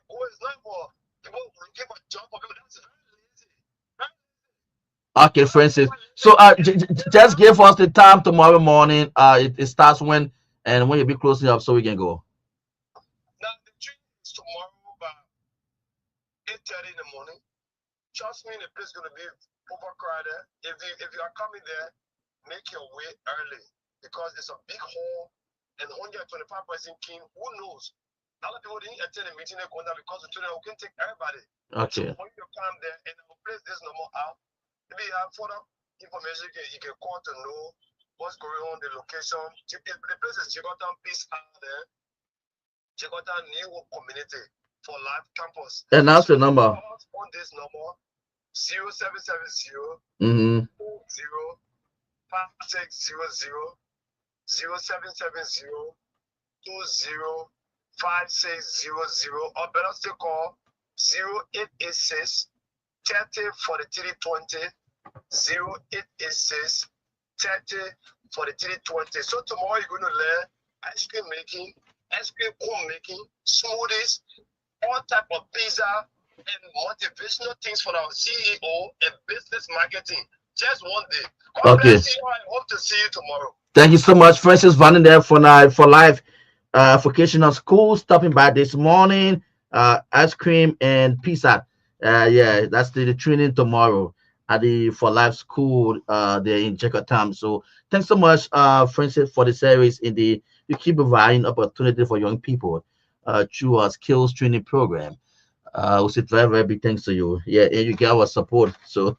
goal is not for people looking for job for people. That's very lazy. Okay, Francis. So just give us the time tomorrow morning. It starts when you'll be closing up so we can go. Now the trip is tomorrow by 8:30 in the morning. Trust me, the place is gonna be overcrowded. If you are coming there, make your way early because it's a big hall and 125% king. Who knows? A lot of people didn't attend the meeting because the we can take everybody. Okay. So when you come there and I'll place this number out, maybe you have further information you can call to know what's going on, the location. The place is Gbarntolmah Peace out there. Jakarta New Hope Community for Life Campus. And that's the number. On this number 0770 Mm-hmm. 5600 0770 205600, or better still call 0886 30 43 20 0886 30 43 20. So tomorrow you're going to learn ice cream making, ice cream cone making, smoothies, all type of pizza, and motivational things for our CEO and business marketing. Just one day. God bless you. I hope to see you tomorrow. Thank you so much, Francis Van there for life vocational school stopping by this morning. Ice cream and pizza. Yeah, that's the training tomorrow at the For Life School there in Jakarta. So thanks so much, Francis, for the service in the you keep providing opportunity for young people through our skills training program. We say very, very big thanks to you. Yeah, and you get our support. So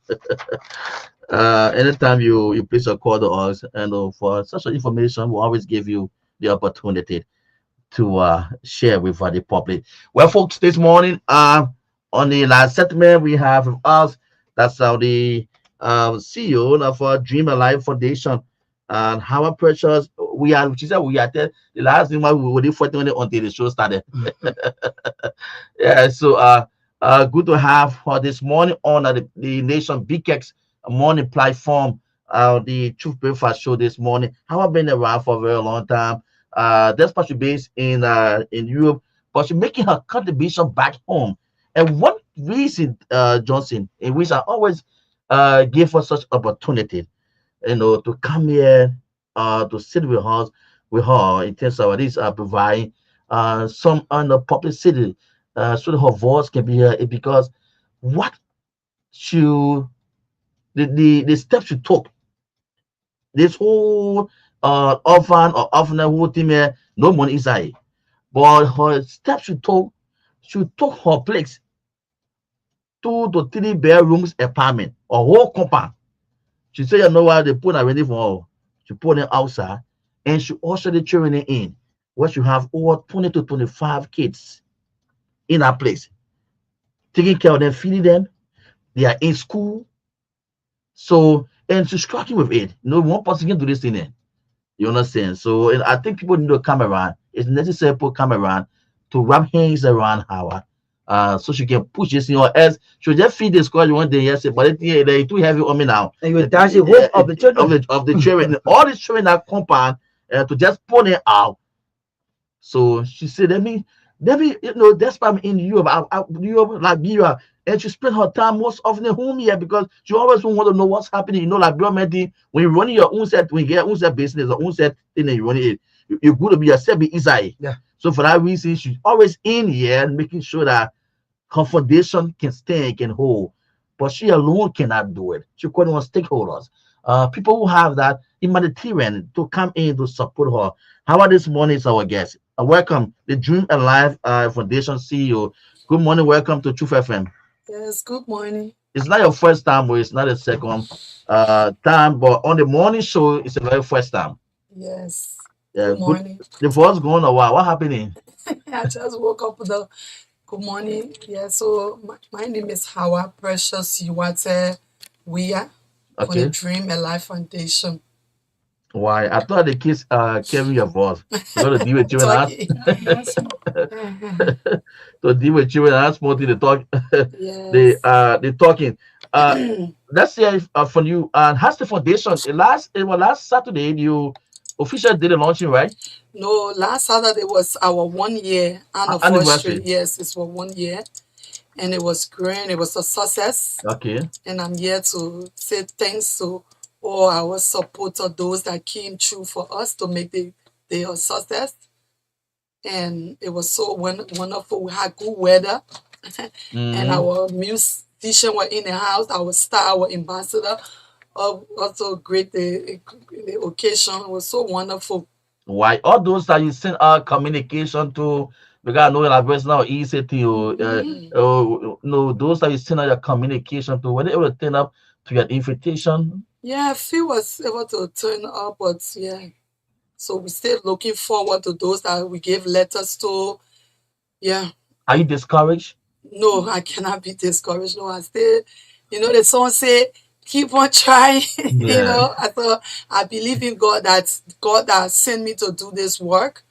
anytime you place a call to us and for such information, we always give you the opportunity to share with the public. Well, folks, this morning on the last segment we have with us, that's the CEO of Dream Alive Foundation and Howard Precious. We are, she said, we are there. The last thing we were there 40 minutes until the show started. Yeah, so good to have her this morning on the Nation Big X morning platform. The Truth Breakfast show this morning. Howard been around for a very long time. Despite she based in Europe, but she's making her contribution back home. And one reason, Johnson, in which I always give her such opportunity, to come here, to sit with her in terms of this providing some under publicity, so that her voice can be heard. Because what she the steps she took, this whole orphan or orphanage whole thing here, no money inside. But her steps she took her place 2 to 3 bedrooms apartment, a whole compound. She said, you know what, they put her ready for her. She put them outside and she also the children in where she have over 20 to 25 kids in her place, taking care of them, feeding them. They are in school. So, and she's struggling with it. One person can do this thing. You understand? So, and I think people need to come around. It's necessary to come around to wrap hands around her, so she can push this thing, or else she'll just feed the squad one day. Yes, but they're too heavy on me now. And you dash the hope of the children. Of the children. All these children are compound to just pull it out. So she said, let me, that's why I'm in Europe. Europe, Liberia, and she spent her time most often at home here because she always want to know what's happening. Like government, when you're running your own set, when you get your own set business, or own set thing, and you're running it, you're good to be yourself, be easy. Yeah. So for that reason, she's always in here making sure that her foundation can stand, can hold. But she alone cannot do it. She couldn't want stakeholders, people who have that humanitarian to come in to support her. How about this morning is our guest? Welcome, the Dream Alive Foundation CEO. Good morning, welcome to Truth FM. Yes, good morning. It's not your first time, but it's not a second time, but on the morning show, it's the very first time. Yes. Yeah, good morning. The voice going a while. What happening? I just woke up with a good morning. Yeah, so my name is Howard Precious Iwate Wia for the Dream Alive Foundation. Why? I thought the kids carry your voice. You got to deal with children. To deal with children and smoking the talk. Yes. The talking. Let's say for you. And has the foundation? It was last Saturday. You officially did the launching, right? No, last Saturday was our 1 year anniversary. Yes, it's for 1 year, and it was great. It was a success. Okay. And I'm here to say thanks to all our supporters, those that came through for us to make the a success. And it was so wonderful. We had good weather, and our musician were in the house. Our star, our ambassador, also great. The occasion was so wonderful. Why all those that you send out communication to? Because I know that it's not easy to you. No, those that you send out your communication to, were they able to turn up to your invitation? Yeah, Phil was able to turn up, but yeah, So we still looking forward to those that we gave letters to. Yeah. Are you discouraged? No, I cannot be discouraged. No, I still, the song say, keep on trying. Yeah. So I believe in God that sent me to do this work,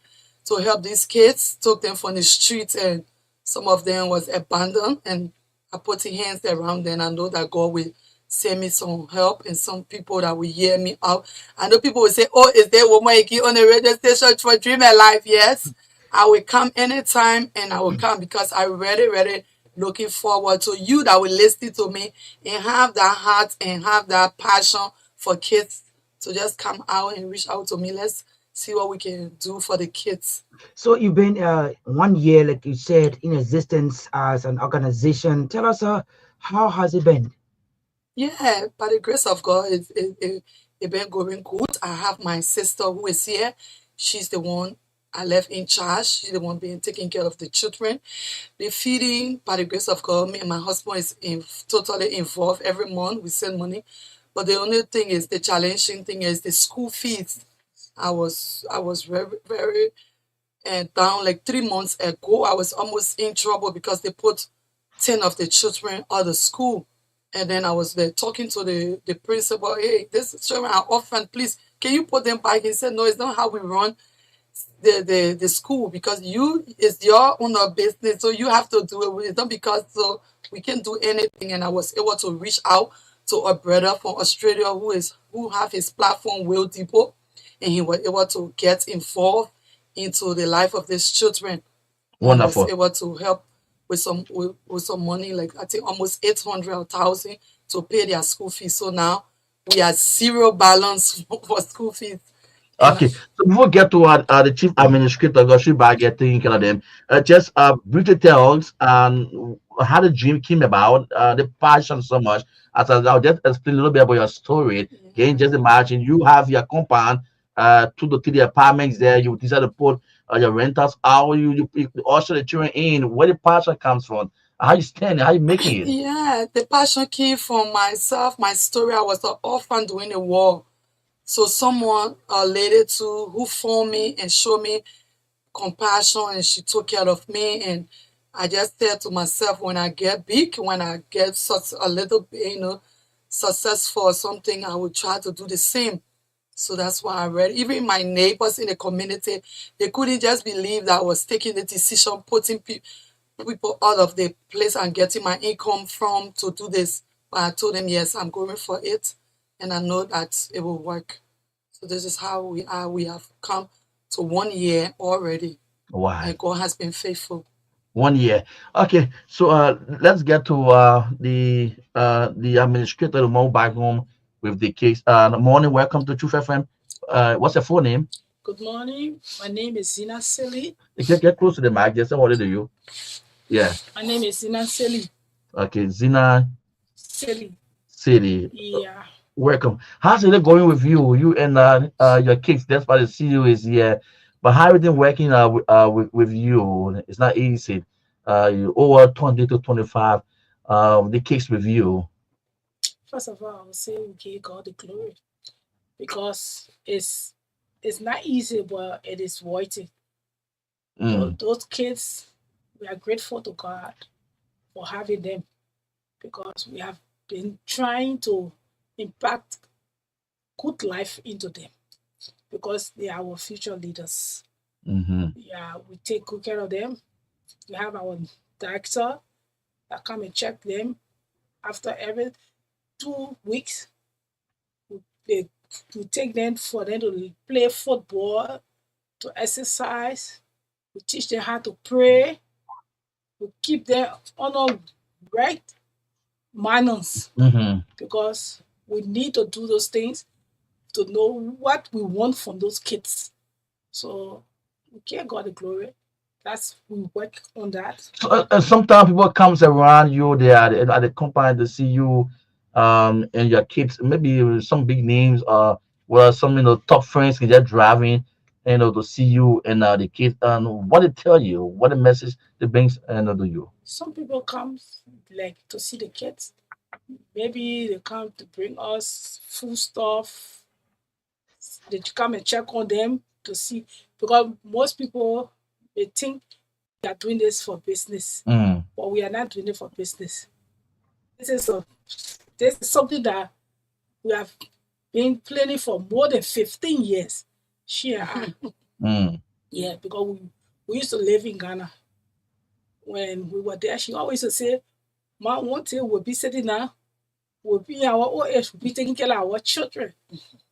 to help these kids, took them from the streets, and some of them was abandoned, and I put the hands around them. I know that God will send me some help and some people that will hear me out. I know people will say, oh, is there woman on the radio station for Dream Alive? Yes. I will come anytime, and I will come because I really looking forward to you that will listen to me and have that heart and have that passion for kids to just come out and reach out to me. Let's see what we can do for the kids. So you've been 1 year, like you said, in existence as an organization. Tell us, how has it been? Yeah, by the grace of God, it been going good. I have my sister who is here. She's the one I left in charge. She's the one being taking care of the children. The feeding, by the grace of God, me and my husband is totally involved. Every month we send money. But the only thing is, the challenging thing is the school fees. I was very down like 3 months ago. I was almost in trouble because they put 10 of the children out of school. And then I was there talking to the principal, hey, this children are orphan, please, can you put them back? He said, no, it's not how we run the school, because it's your own business, so you have to do it. It's not because so we can't do anything. And I was able to reach out to a brother from Australia who have his platform Will Depot, and he was able to get involved into the life of these children. And I was Wonderful. able to help with some money, like I think almost 800 or 1,000 to pay their school fees. So now we are zero balance for school fees. And Okay, so before we get to the chief administrator, because she back get taking care of them, just briefly tell us how the dream came about, the passion so much. As I'll just explain a little bit about your story. Can you just imagine you have your compound, 2 to 3 apartments there, you decide to put your renters out, you usher the children in. Where the passion comes from? How you standing? How you making it? yeah, the passion came from myself, my story. I was an orphan during the war. So someone, a lady too, who phoned me and showed me compassion, and she took care of me. And I just said to myself, when I get big, when I get such a little bit, successful or something, I will try to do the same. So that's why I read. Even my neighbors in the community, they couldn't just believe that I was taking the decision, putting people out of the place and getting my income from to do this. But I told them, yes, I'm going for it, and I know that it will work. So this is how we are. We have come to 1 year already, Wow. and God has been faithful. 1 year. Okay, so let's get to the administrator to move back home with the case. Morning, welcome to Truth FM. What's your full name? Good morning. My name is Zina Seli. You can get close to the mic. Just say what do you? Yeah. My name is Zina Seli. Okay, Zina Seli. City. Yeah. Welcome. How's it going with you? You and your kids. That's why the CEO is here. But how everything working with you? It's not easy. You over 20 to 25. The kids with you. First of all, I would say we give God the glory because it's not easy, but it is worth it. Mm. Those kids, we are grateful to God for having them because we have been trying to impact good life into them because they are our future leaders. Mm-hmm. Yeah, we take good care of them. We have our director that come and check them after every 2 weeks. We take them for them to play football, to exercise. We teach them how to pray. We keep them on our right manners Mm-hmm. because we need to do those things to know what we want from those kids. So we give God the glory. That's we work on that. So sometimes people comes around you. They are at the company to see you, and your kids. Maybe some big names, well, some top friends can just driving, to see you and the kids. What they tell you, what the message they brings, to you. Some people come like to see the kids. Maybe they come to bring us food stuff. They come and check on them. to see, because most people they think we are doing this for business, but we are not doing it for business. This is something that we have been planning for more than 15 years. She and I. Yeah, because we used to live in Ghana. When we were there, she always would say, "Ma, one day we'll be sitting now, we'll be in our old age, we'll be taking care of our children."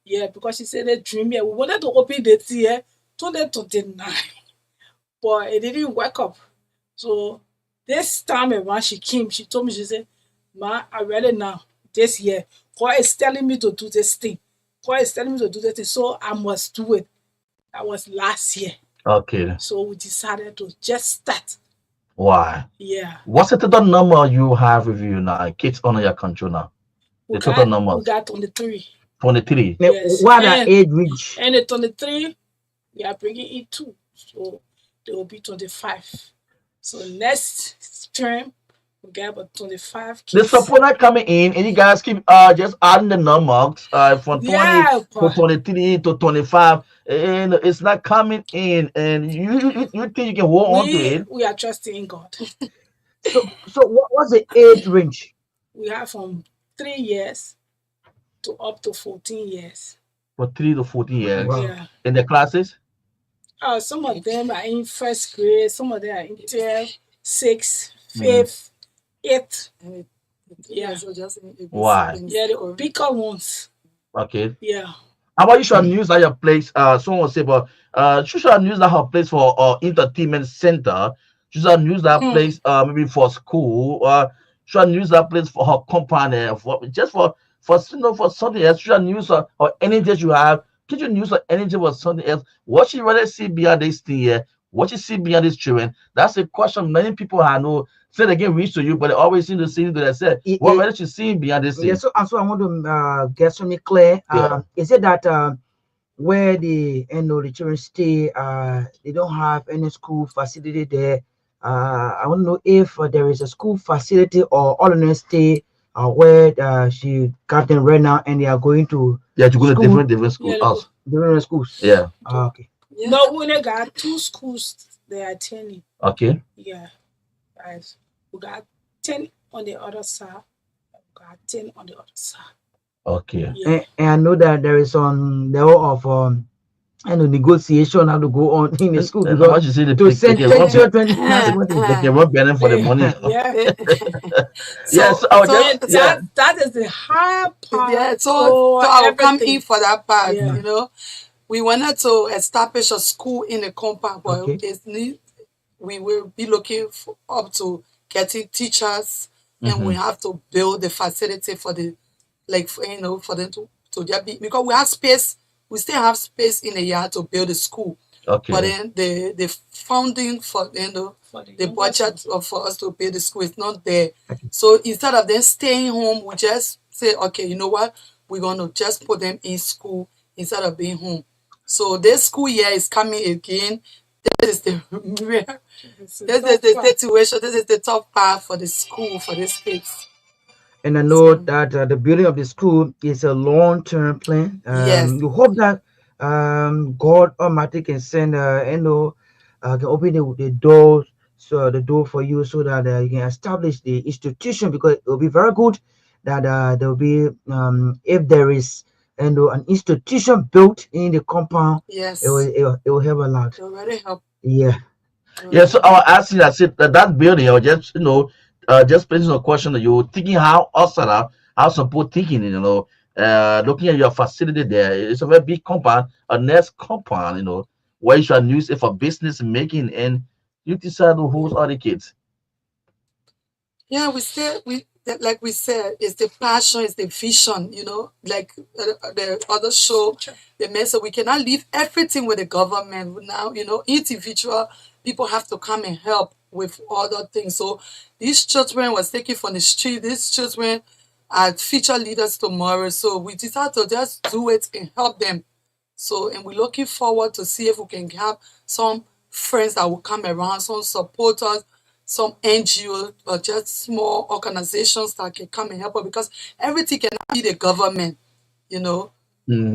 Yeah, because she said that dream here. We wanted to open this year 2029, but it didn't work up. So this time around, she came, she told me, she said, "Ma, I ready now, this year. God is telling me to do this thing. God is telling me to do this thing, so I must do it." That was last year. Okay. So we decided to just start. Why? Yeah. What's the total number you have with you now? Kids under your control now. The total number. We got 23. 23. Yes. What are age range? And the 23, we are bringing in 2. So they will be 25. So next term, we get about 25 The kids. support not coming in, and you guys keep just adding the numbers from 20 to 23 to 25, and it's not coming in. And you think you can hold on to it? We are trusting in God. So what's the age range? We have from 3 years to up to 14 years. For 3 to 14 years. Wow. Yeah. In the classes? Some of them are in first grade, some of them are in 12, 6, 5th, 8th. Yeah. Why? Yeah, the bigger ones. Okay. Yeah. How about you should use at your place? Someone will say, but you should use that her place for entertainment center. You should use that place maybe for school. Should use that place for her company, for something else. Should use or anything you have. Could you use anything for something else? What you rather see beyond this thing here? What you see beyond these children? That's a question many people have no say they get reach to you, but they always seem to see to themselves. What rather you see beyond this thing? Yeah, so I want to get something clear. Is it that where the the children stay, they don't have any school facility there? I want to know if there is a school facility or all in stay where she got them right now and they are going to to go to different schools. Yeah, different schools. Yeah. Okay. Yeah. No, we only got 2 schools they are attending. Okay. Yeah. Guys, we got 10 on the other side. We got 10 on the other side. Okay. Yeah. And I know that there is some level of negotiation how to go on in the school because you see the to send children they can run better for the money. Yeah. Yes, that is the hard part. Yeah, so I will come in for that part. Yeah. You know, we wanted to establish a school in the compound, but we will be looking up to getting teachers, and we have to build the facility for the for them to just be, because we have space. We still have space in the yard to build a school. Okay. But then the funding for the budget for us to build the school is not there. So instead of them staying home, we just say, okay, you know what? We're going to just put them in school instead of being home. So this school year is coming again. This is the situation. This is the tough part for the school, for these kids. And I know that the building of the school is a long-term plan. Yes. You hope that God Almighty can send, can open the door, so the door for you, so that you can establish the institution. Because it will be very good that there will be, if there is, an institution built in the compound. Yes. It will help a lot. It already help. Yeah. Yeah. So I was asking, I said that building, or just just placing a question that you're thinking how support thinking, looking at your facility there. It's a very big compound, a next compound, where you should use it for business making, and you decide to host all the kids. Yeah, like we said, it's the passion, it's the vision, like the other show, the message. We cannot leave everything with the government now, individual people have to come and help with other things. So these children was taken from the street. These children are future leaders tomorrow. So we decided to just do it and help them. So, and we're looking forward to see if we can have some friends that will come around, some supporters, some NGOs, or just small organizations that can come and help us, because everything cannot be the government,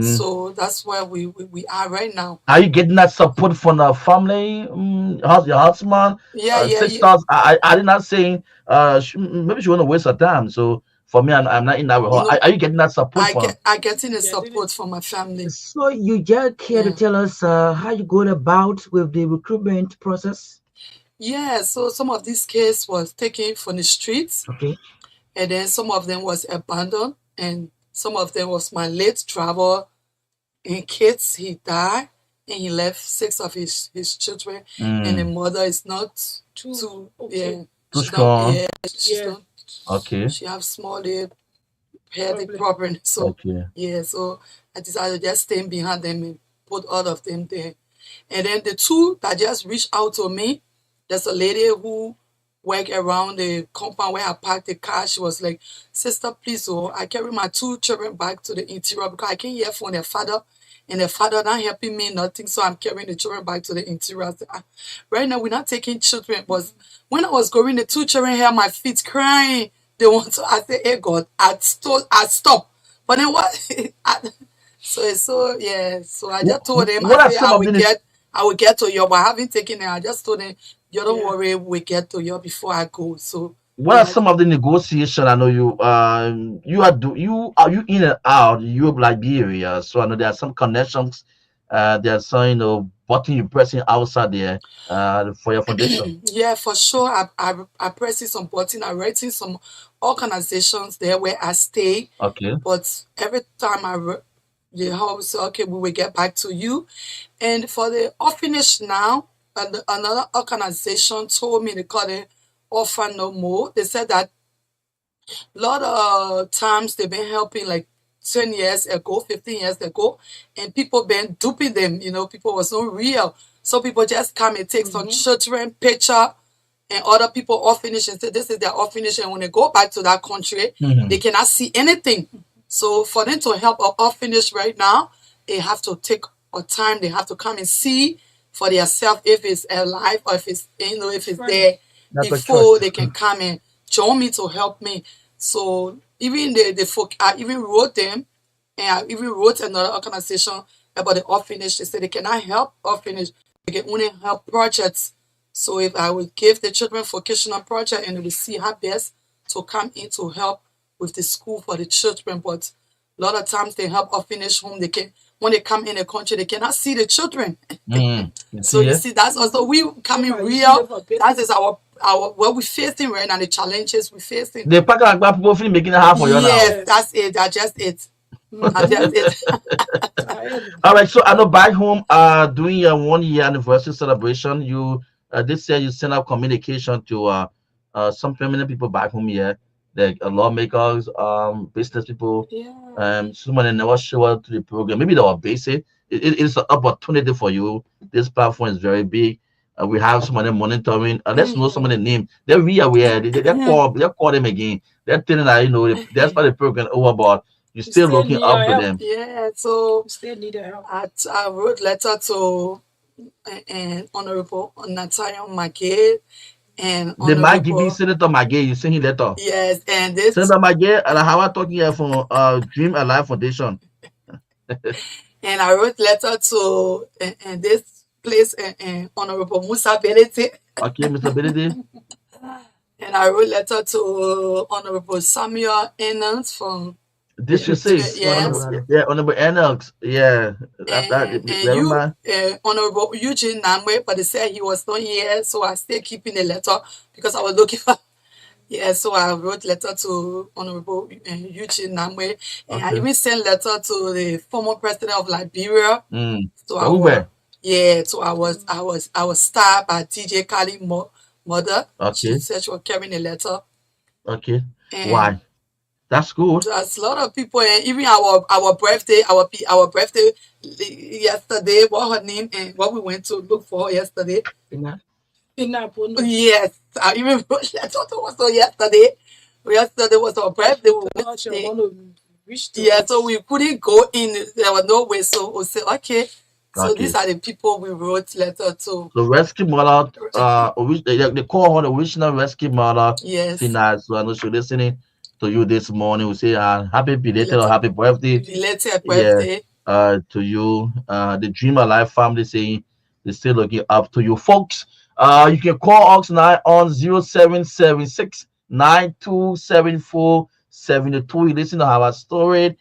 So that's where we are right now. Are you getting that support from the family? Your husband? Yeah. Sisters? I did not saying maybe she want to waste her time. So for me, I'm not in that way. You know, Are you getting that support from? I getting the support from my family. So you just care to tell us how you going about with the recruitment process? Yeah, so some of these kids was taken from the streets. Okay. And then some of them was abandoned, and some of them was my late travel and kids. He died, and he left 6 of his children, and the mother is not too strong. She's not. Okay. She have small headache problem. So so I decided to just stay behind them and put all of them there. And then the two that just reached out to me, there's a lady who work around the compound where I parked the car. She was like, "Sister, please, I carry my 2 children back to the interior because I can't hear from their father, and their father not helping me nothing, so I'm carrying the children back to the interior." I said, right now we're not taking children. But when I was going, the 2 children had my feet crying. They want to. I said, "Hey God, I stop." But then what? So I just told them, I will get to you, but I haven't taken it. I just told them, you don't worry, we get to you before I go. So what are some of the negotiation? I know you are you in and out you Liberia, so I know there are some connections. There are some button you pressing outside there for your foundation. Yeah, for sure. I pressing some button. I'm writing some organizations there where I stay. Okay. But every time the house say, okay, we will get back to you. And for the orphanage now, another organization told me they call it Orphan No More. They said that a lot of times they've been helping like 10 years ago, 15 years ago, and people been duping them. People was not real. So people just come and take some children picture and other people orphanage and say this is their orphanage. And when they go back to that country, they cannot see anything. So for them to help an orphanage right now, they have to take a time. They have to come and see for themselves if it's alive or if it's if it's there before they can come and join me to help me. So even the folk, I even wrote them, and I even wrote another organization about the orphanage. They said they cannot help orphanage. They can only help projects. So if I would give the children vocational project and they will see how best to come in to help with the school for the children, but a lot of times they help orphanage home. When they come in the country, they cannot see the children. So you see, that's also we coming real. That is our what we're facing right now. The challenges we're facing. The pack like people feel making it hard for you now. Yes, that's it. That's just it. That's just it. All right. So I know back home, doing your 1-year anniversary celebration, you this year you send out communication to some permanent people back home here. Like lawmakers, business people, someone never show up to the program. Maybe they were basic. It's an opportunity for you. This platform is very big. We have someone monitoring. Let's know some of the names. They're really aware. They call them again. They're telling that that's why the program over, but you still looking up to them. Yeah, so still need help. I wrote letter to Honorable Natalia Magay. And they might give you Senator Magay. You send him letter. Yes, and this Senator Magay, and I have talking here from Dream Alive Foundation. And I wrote letter to and this place and Honorable Musa Benedict. Okay, Mr. Benedict. And I wrote letter to Honorable Samuel Enans from District 6. Yeah, Honorable Enans. Yeah. And Honorable Eugene Namwe, but they said he was not here, so I still keeping the letter because I was looking for. Yeah, so I wrote letter to Honorable Eugene Namwe, and I even sent letter to the former president of Liberia. So I was stabbed by DJ Kali mother. She said she was carrying a letter. Okay. Why? That's good. There's a lot of people, and even our birthday, our birthday yesterday. What her name and what we went to look for yesterday. Yes, I even wrote letter to also yesterday. Yesterday was our birthday. So we couldn't go in. There was no way. So we said, okay. So these are the people we wrote letter to. The rescue mother, they call her the original rescue mother. Yes. Finance. So I know she's listening. to you this morning. We say happy belated or happy birthday. Belated Yeah. birthday. To you. The Dream Alive family saying they're still looking up to you, folks. You can call us now on 0776 927472. You listen to our story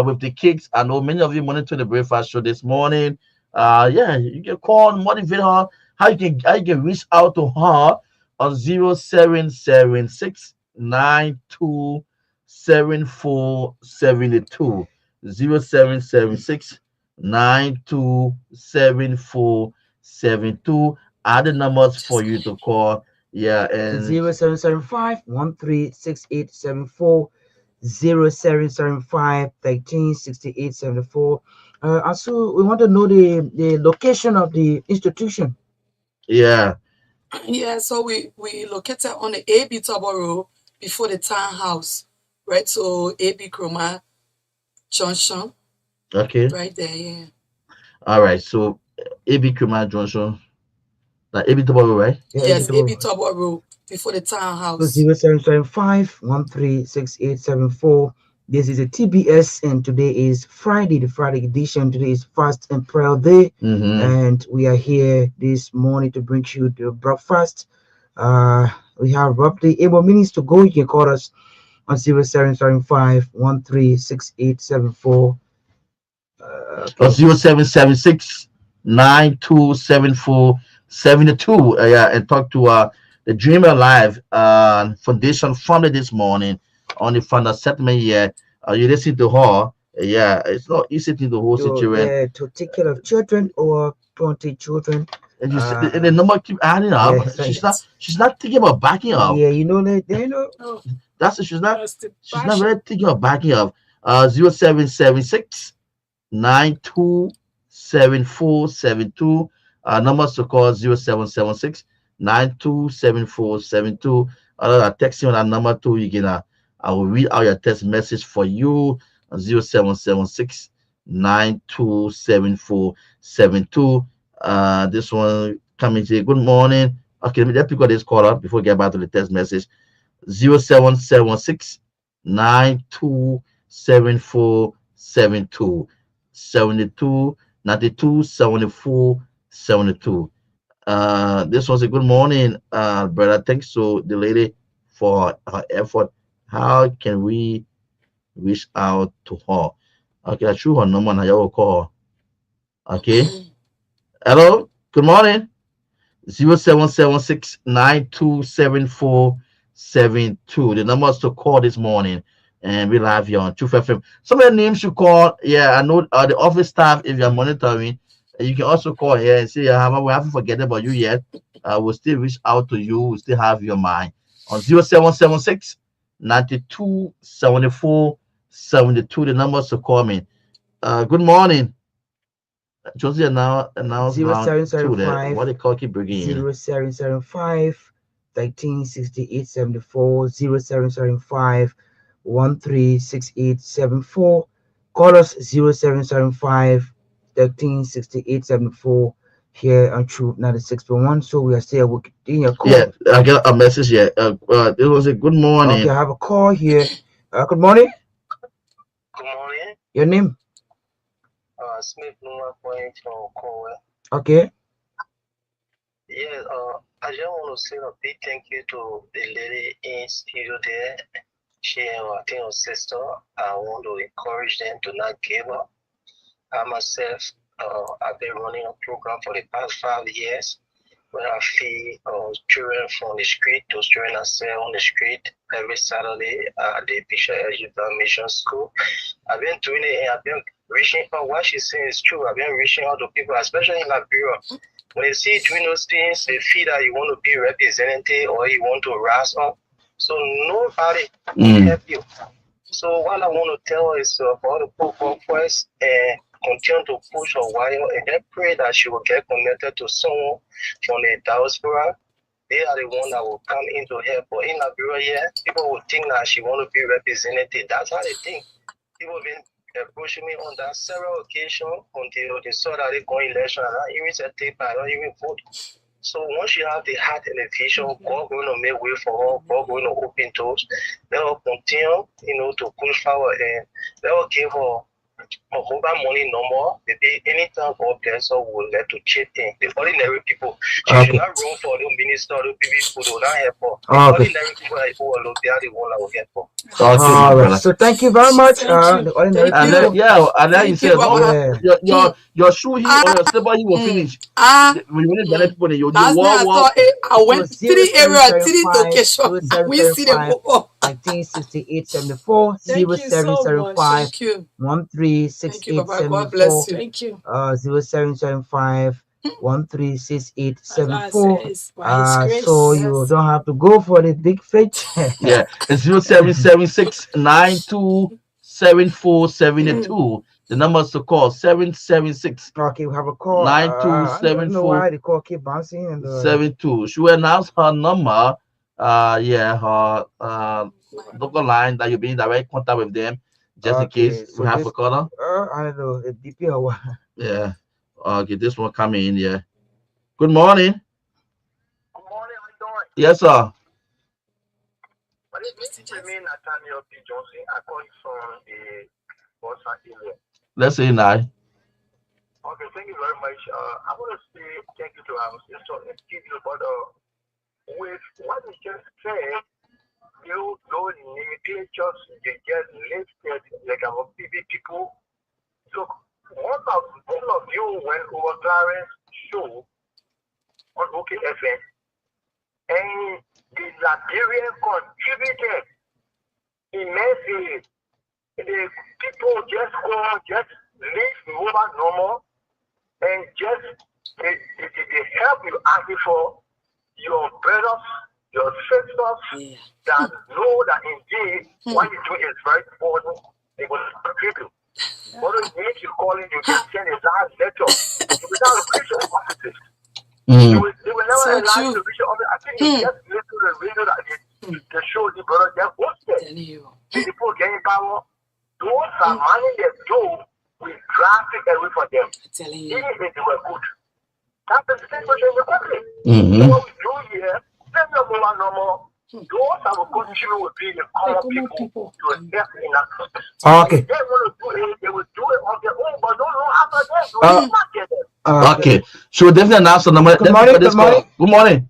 with the kids. I know many of you monitor the breakfast show this morning. Yeah, you can call, motivate her. How you can reach out to her on 0776 927472. 0776 927472 are the numbers for you to call. Yeah, and 0775 136874 0775 136874. Also, we want to know the location of the institution. yeah, Yeah, so we located on the AB Tabo Road before the townhouse, right? So AB Kroma Junction, okay, right there, yeah. all right. So AB Kumar Johnson, that AB Tobago, right? Yeah, Yes, Tabo AB Road. Tabo Road before the townhouse. 0775 136874. This is a TBS, and today is Friday, the Friday edition. Today is Fast and Prayer Day, and we are here this morning to bring you the breakfast. We have roughly 8 more minutes to go. You can call us on 0775 136874. Or 0776 927472. Yeah, and talk to the Dreamer Live Foundation family this morning on the founder settlement here. You listen to her. Yeah, it's not easy to the whole situation. To take care of children or 20 children. And and the number keep adding up. Yeah, she's not thinking about backing up. Yeah, you know that they know. Oh, That's she's not passion. really thinking of backing up. 0776 927472. Numbers to call 0776 927472. Text you on that number too. You can I will read out your text message for you. 0776 927472. This one coming to you. Good morning. Okay, let me pick up this caller before we get back to the text message. 0776 927472. 72 92 74 72. This was a good morning, brother. Thanks to the lady for her effort. How can we reach out to her? Okay, I threw her number and I will call her. Okay. Hello, good morning. 0776 927472. The numbers to call this morning, and we live here on Truth FM. Some of the names you call, yeah, I know the office staff, if you're monitoring, you can also call here and say, we haven't forgotten about you yet. We'll still reach out to you, we'll still have your mind on 0776 927472. The numbers to call me. Good morning. Josie now announced 0775 what they call keep bringing in. 0775 136874 0775 136874. Call us 0775 136874 here on True 96.1. So we are still in your call. Yeah, I got a message here. It was a good morning. Okay, I have a call here. Good morning. Good morning. Your name? Smith Numa point from Kowe. Okay. Yeah, I just want to say a big thank you to the lady in studio there. She and I think her sister. I want to encourage them to not give up. I myself, I've been running a program for the past 5 years where I feed children from the street. Those children are set on the street every Saturday at the Bishop Elgin Mission School. I've been doing it and I've been reaching out. What she's saying is true. I've been reaching out to people, especially in Liberia. When you see doing those things, they feel that you want to be represented or you want to rise up. So nobody can help you. So what I want to tell is for all the people first and continue to push a while and then pray that she will get connected to someone from the diaspora. They are the one that will come in to help. But in Liberia, people will think that she want to be represented. That's how they think. People have been approaching me on that several occasions until they saw that they go election. And I even said, I don't even vote. So once you have the heart and the vision, God going to make way for her. God going to open doors. Let her continue, to push forward, and let her give her a mobile money number. Maybe anytime God bless her, we'll let to chip in. The ordinary people, she should not run for the minister, the people who will not help her. The ordinary people who are they are the one that will help her. All right. So thank you very much. The ordinary And people. then, and then you said, your shoe heel or your slipper heel will finish. When you need people, you last night I saw it. I went 3 areas, 3 locations. We see them all. 196874 Thank you so much. 0775 Thank you. 136874. God bless you. Thank you. 0775 136874. So you don't have to go for the big fetch. Yeah, it's 0776 927472. The numbers to call 776. Okay, we have a call. 9274. I don't know why the call keep bouncing and 72. She will announce her number. Her local line that you'll be in direct contact with them, just in case we have a caller. I don't know, a DP or what? Yeah. Okay, this one coming in. Yeah. Good morning. Good morning, how you doing? Yes, sir. My name is Nathaniel P. Johnson. I call you from the Boston area. Let's say now. Okay, thank you very much. I want to say thank you to our sister and give you about with what you just said. You don't negligence, you just lifted like our PB people. So one of you went over Clarence show on OKFM, and the Liberian contributed immensely. The people just live over normal and just they help you asking for your brothers, your sisters that know that indeed what you do is very important. They will contribute. What it means you calling, you can send a large letter without a Christian offices. They will never allow you to reach your office. I think you just listen to the radio that they show the brother just hosted. The people getting power. Those are money they do, we drastic away from them. Even if they were good. That's the same way in the country. So what we do here, let me go on no more. Those that will continue will be the common people to help in that process. Okay. They want to do it, they will do it on their own, but don't know after that, you will not get it. Okay. She will definitely announce the number. Good morning. Good morning. Good morning.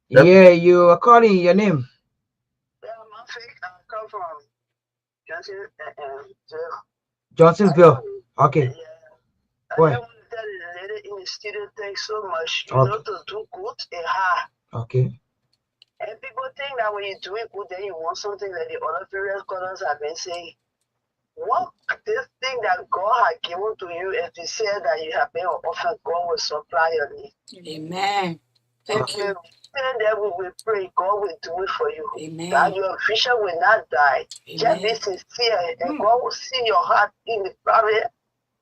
Yeah, you are calling your name. I come from Johnsonville. Okay. Go ahead. The lady in the studio, thanks so much. You know to do good and hard. Okay. And people think that when you're doing good, then you want something like the other various colors have been saying. What this thing that God has given to you is to say that you have been offered, God will supply your need. Amen. Thank you. And then we will pray, God will do it for you. Amen. That your vision will not die. Amen. Just be sincere, and God will see your heart in the prayer.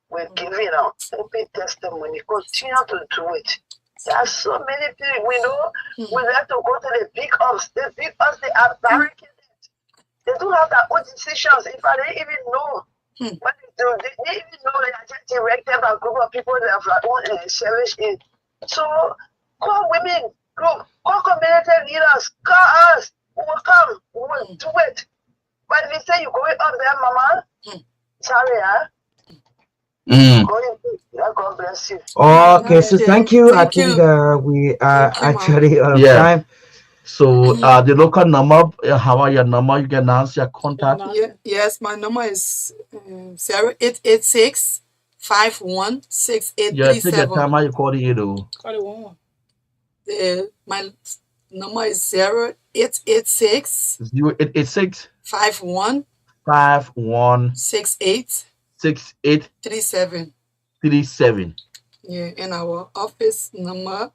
We'll give it an open testimony. Continue to do it. There are so many people we know. We like to go to the big ups. The big ups, they are barricaded. They don't have their own decisions. In fact, they even know what they do. They even know they are just directed by a group of people that have their own service in. So call women, call community leaders, call us. We will come. We will do it. But if you say you're going up there, Mama, sorry, huh? God bless you. Okay, so thank you. I think we are actually out of time. So the local number, how are your number? You can announce your contact. Yes, my number is 0886 516837. Yeah, take your time. How you call it, though? Call it one. My number is 0886 0886 51 68 37. Yeah, and our office number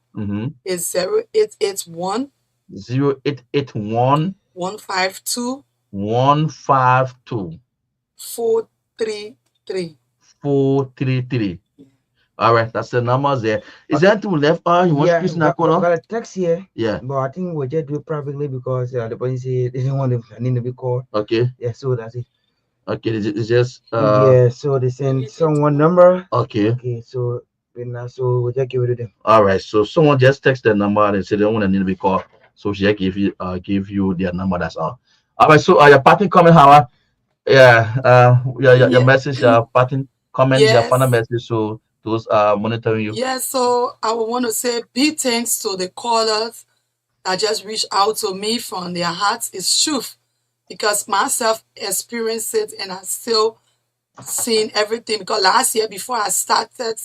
is 0881 0881 152 433. All right, that's the numbers there. Is there anything left? You want to speak now? I got a text here. Yeah. But I think we'll just do it privately because the police say they don't want to need to be called. Okay. Yeah, so that's it. Okay, it's just yeah, so they send someone number. Okay. Okay, so So we'll just give it to them. All right. So someone just text their number and say they want to need to be called. So she just give you their number. That's all. All right. So your party comment, Howard. Yeah. Your Yeah. message, party comment, your final Yes. message. So those monitoring you. Yes. So I would want to say big thanks to the callers that just reached out to me from their hearts. It's truth because myself experienced it and I still seen everything. Because last year before I started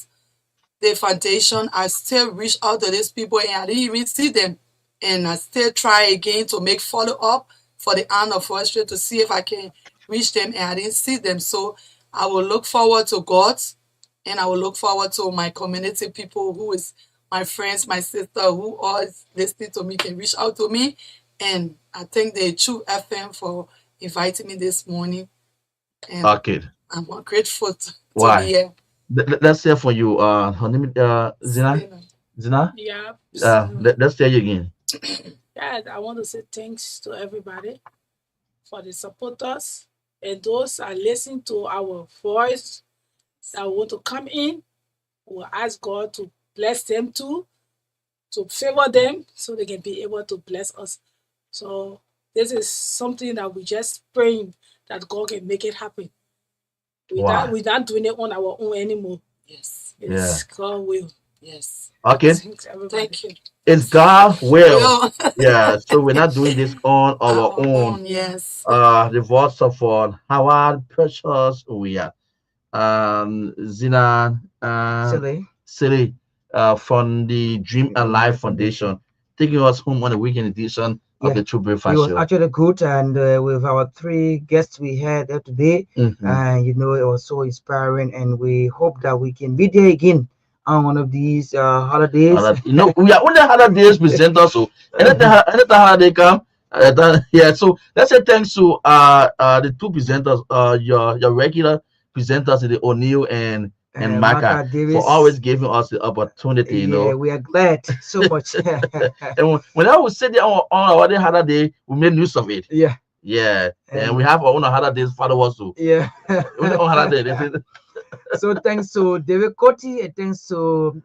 the foundation, I still reached out to these people and I didn't even see them. And I still try again to make follow up for the honor forestry to see if I can reach them and I didn't see them. So I will look forward to God and I will look forward to my community people who is my friends, my sister, who are listening to me can reach out to me. And I thank the True FM for inviting me this morning. And Okay. I'm grateful to be Why? here. Let's say for you. Her name Zina. Zina. Yeah. Let's say you again. Yeah, I want to say thanks to everybody for the supporters and those that listen to our voice that want to come in. We'll ask God to bless them too, to favor them so they can be able to bless us. So this is something that we just praying that God can make it happen. We're not doing it on our own anymore. Yes. It's God will. Yes. Okay. Thank you. It's God will. Yeah. So we're not doing this on our own. Yes. The voice of Howard Precious we are. Zina Silly from the Dream and Life Foundation, taking us home on the weekend edition of the True Breakfast It was Show. actually good, and with our 3 guests we had today, and it was so inspiring, and we hope that we can be there again on one of these holidays. We are only holidays presenters, so anytime holiday come, yeah. So let's say thanks to the 2 presenters, your regular presenters, the O'Neill and Maka, for always giving us the opportunity. Yeah, we are glad so much. And when I was sit there on our other holiday, we made use of it. Yeah. And we have our own holidays followers too. Yeah. Only on holiday. So thanks to David Coty and thanks to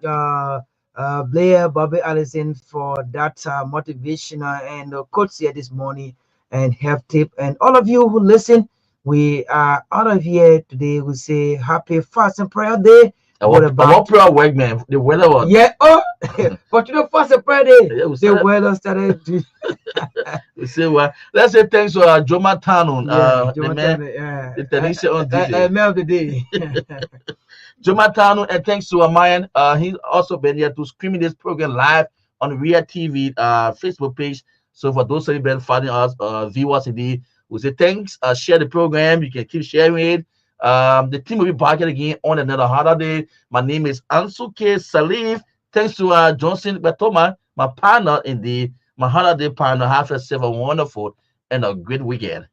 Blair, Bobby Allison for that motivational and quotes here this morning and help tip. And all of you who listen, we are out of here today. We say happy fast and prayer day. What prayer work, man? The weather was. Yeah. Oh, but fast and prayer day. The weather started. We say what? Let's say thanks to Jonathan, the technician on DJ. Man of the day. Jonathan, and thanks to Amayan. He's also been here to screaming this program live on Real TV Facebook page. So for those who have been following us, viewers today, we say thanks. Share the program. You can keep sharing it. The team will be back again on another holiday. My name is Ansu Sirleaf. Thanks to Johnson Gbarntolmah, my partner in my holiday partner. Have yourself a wonderful and a great weekend.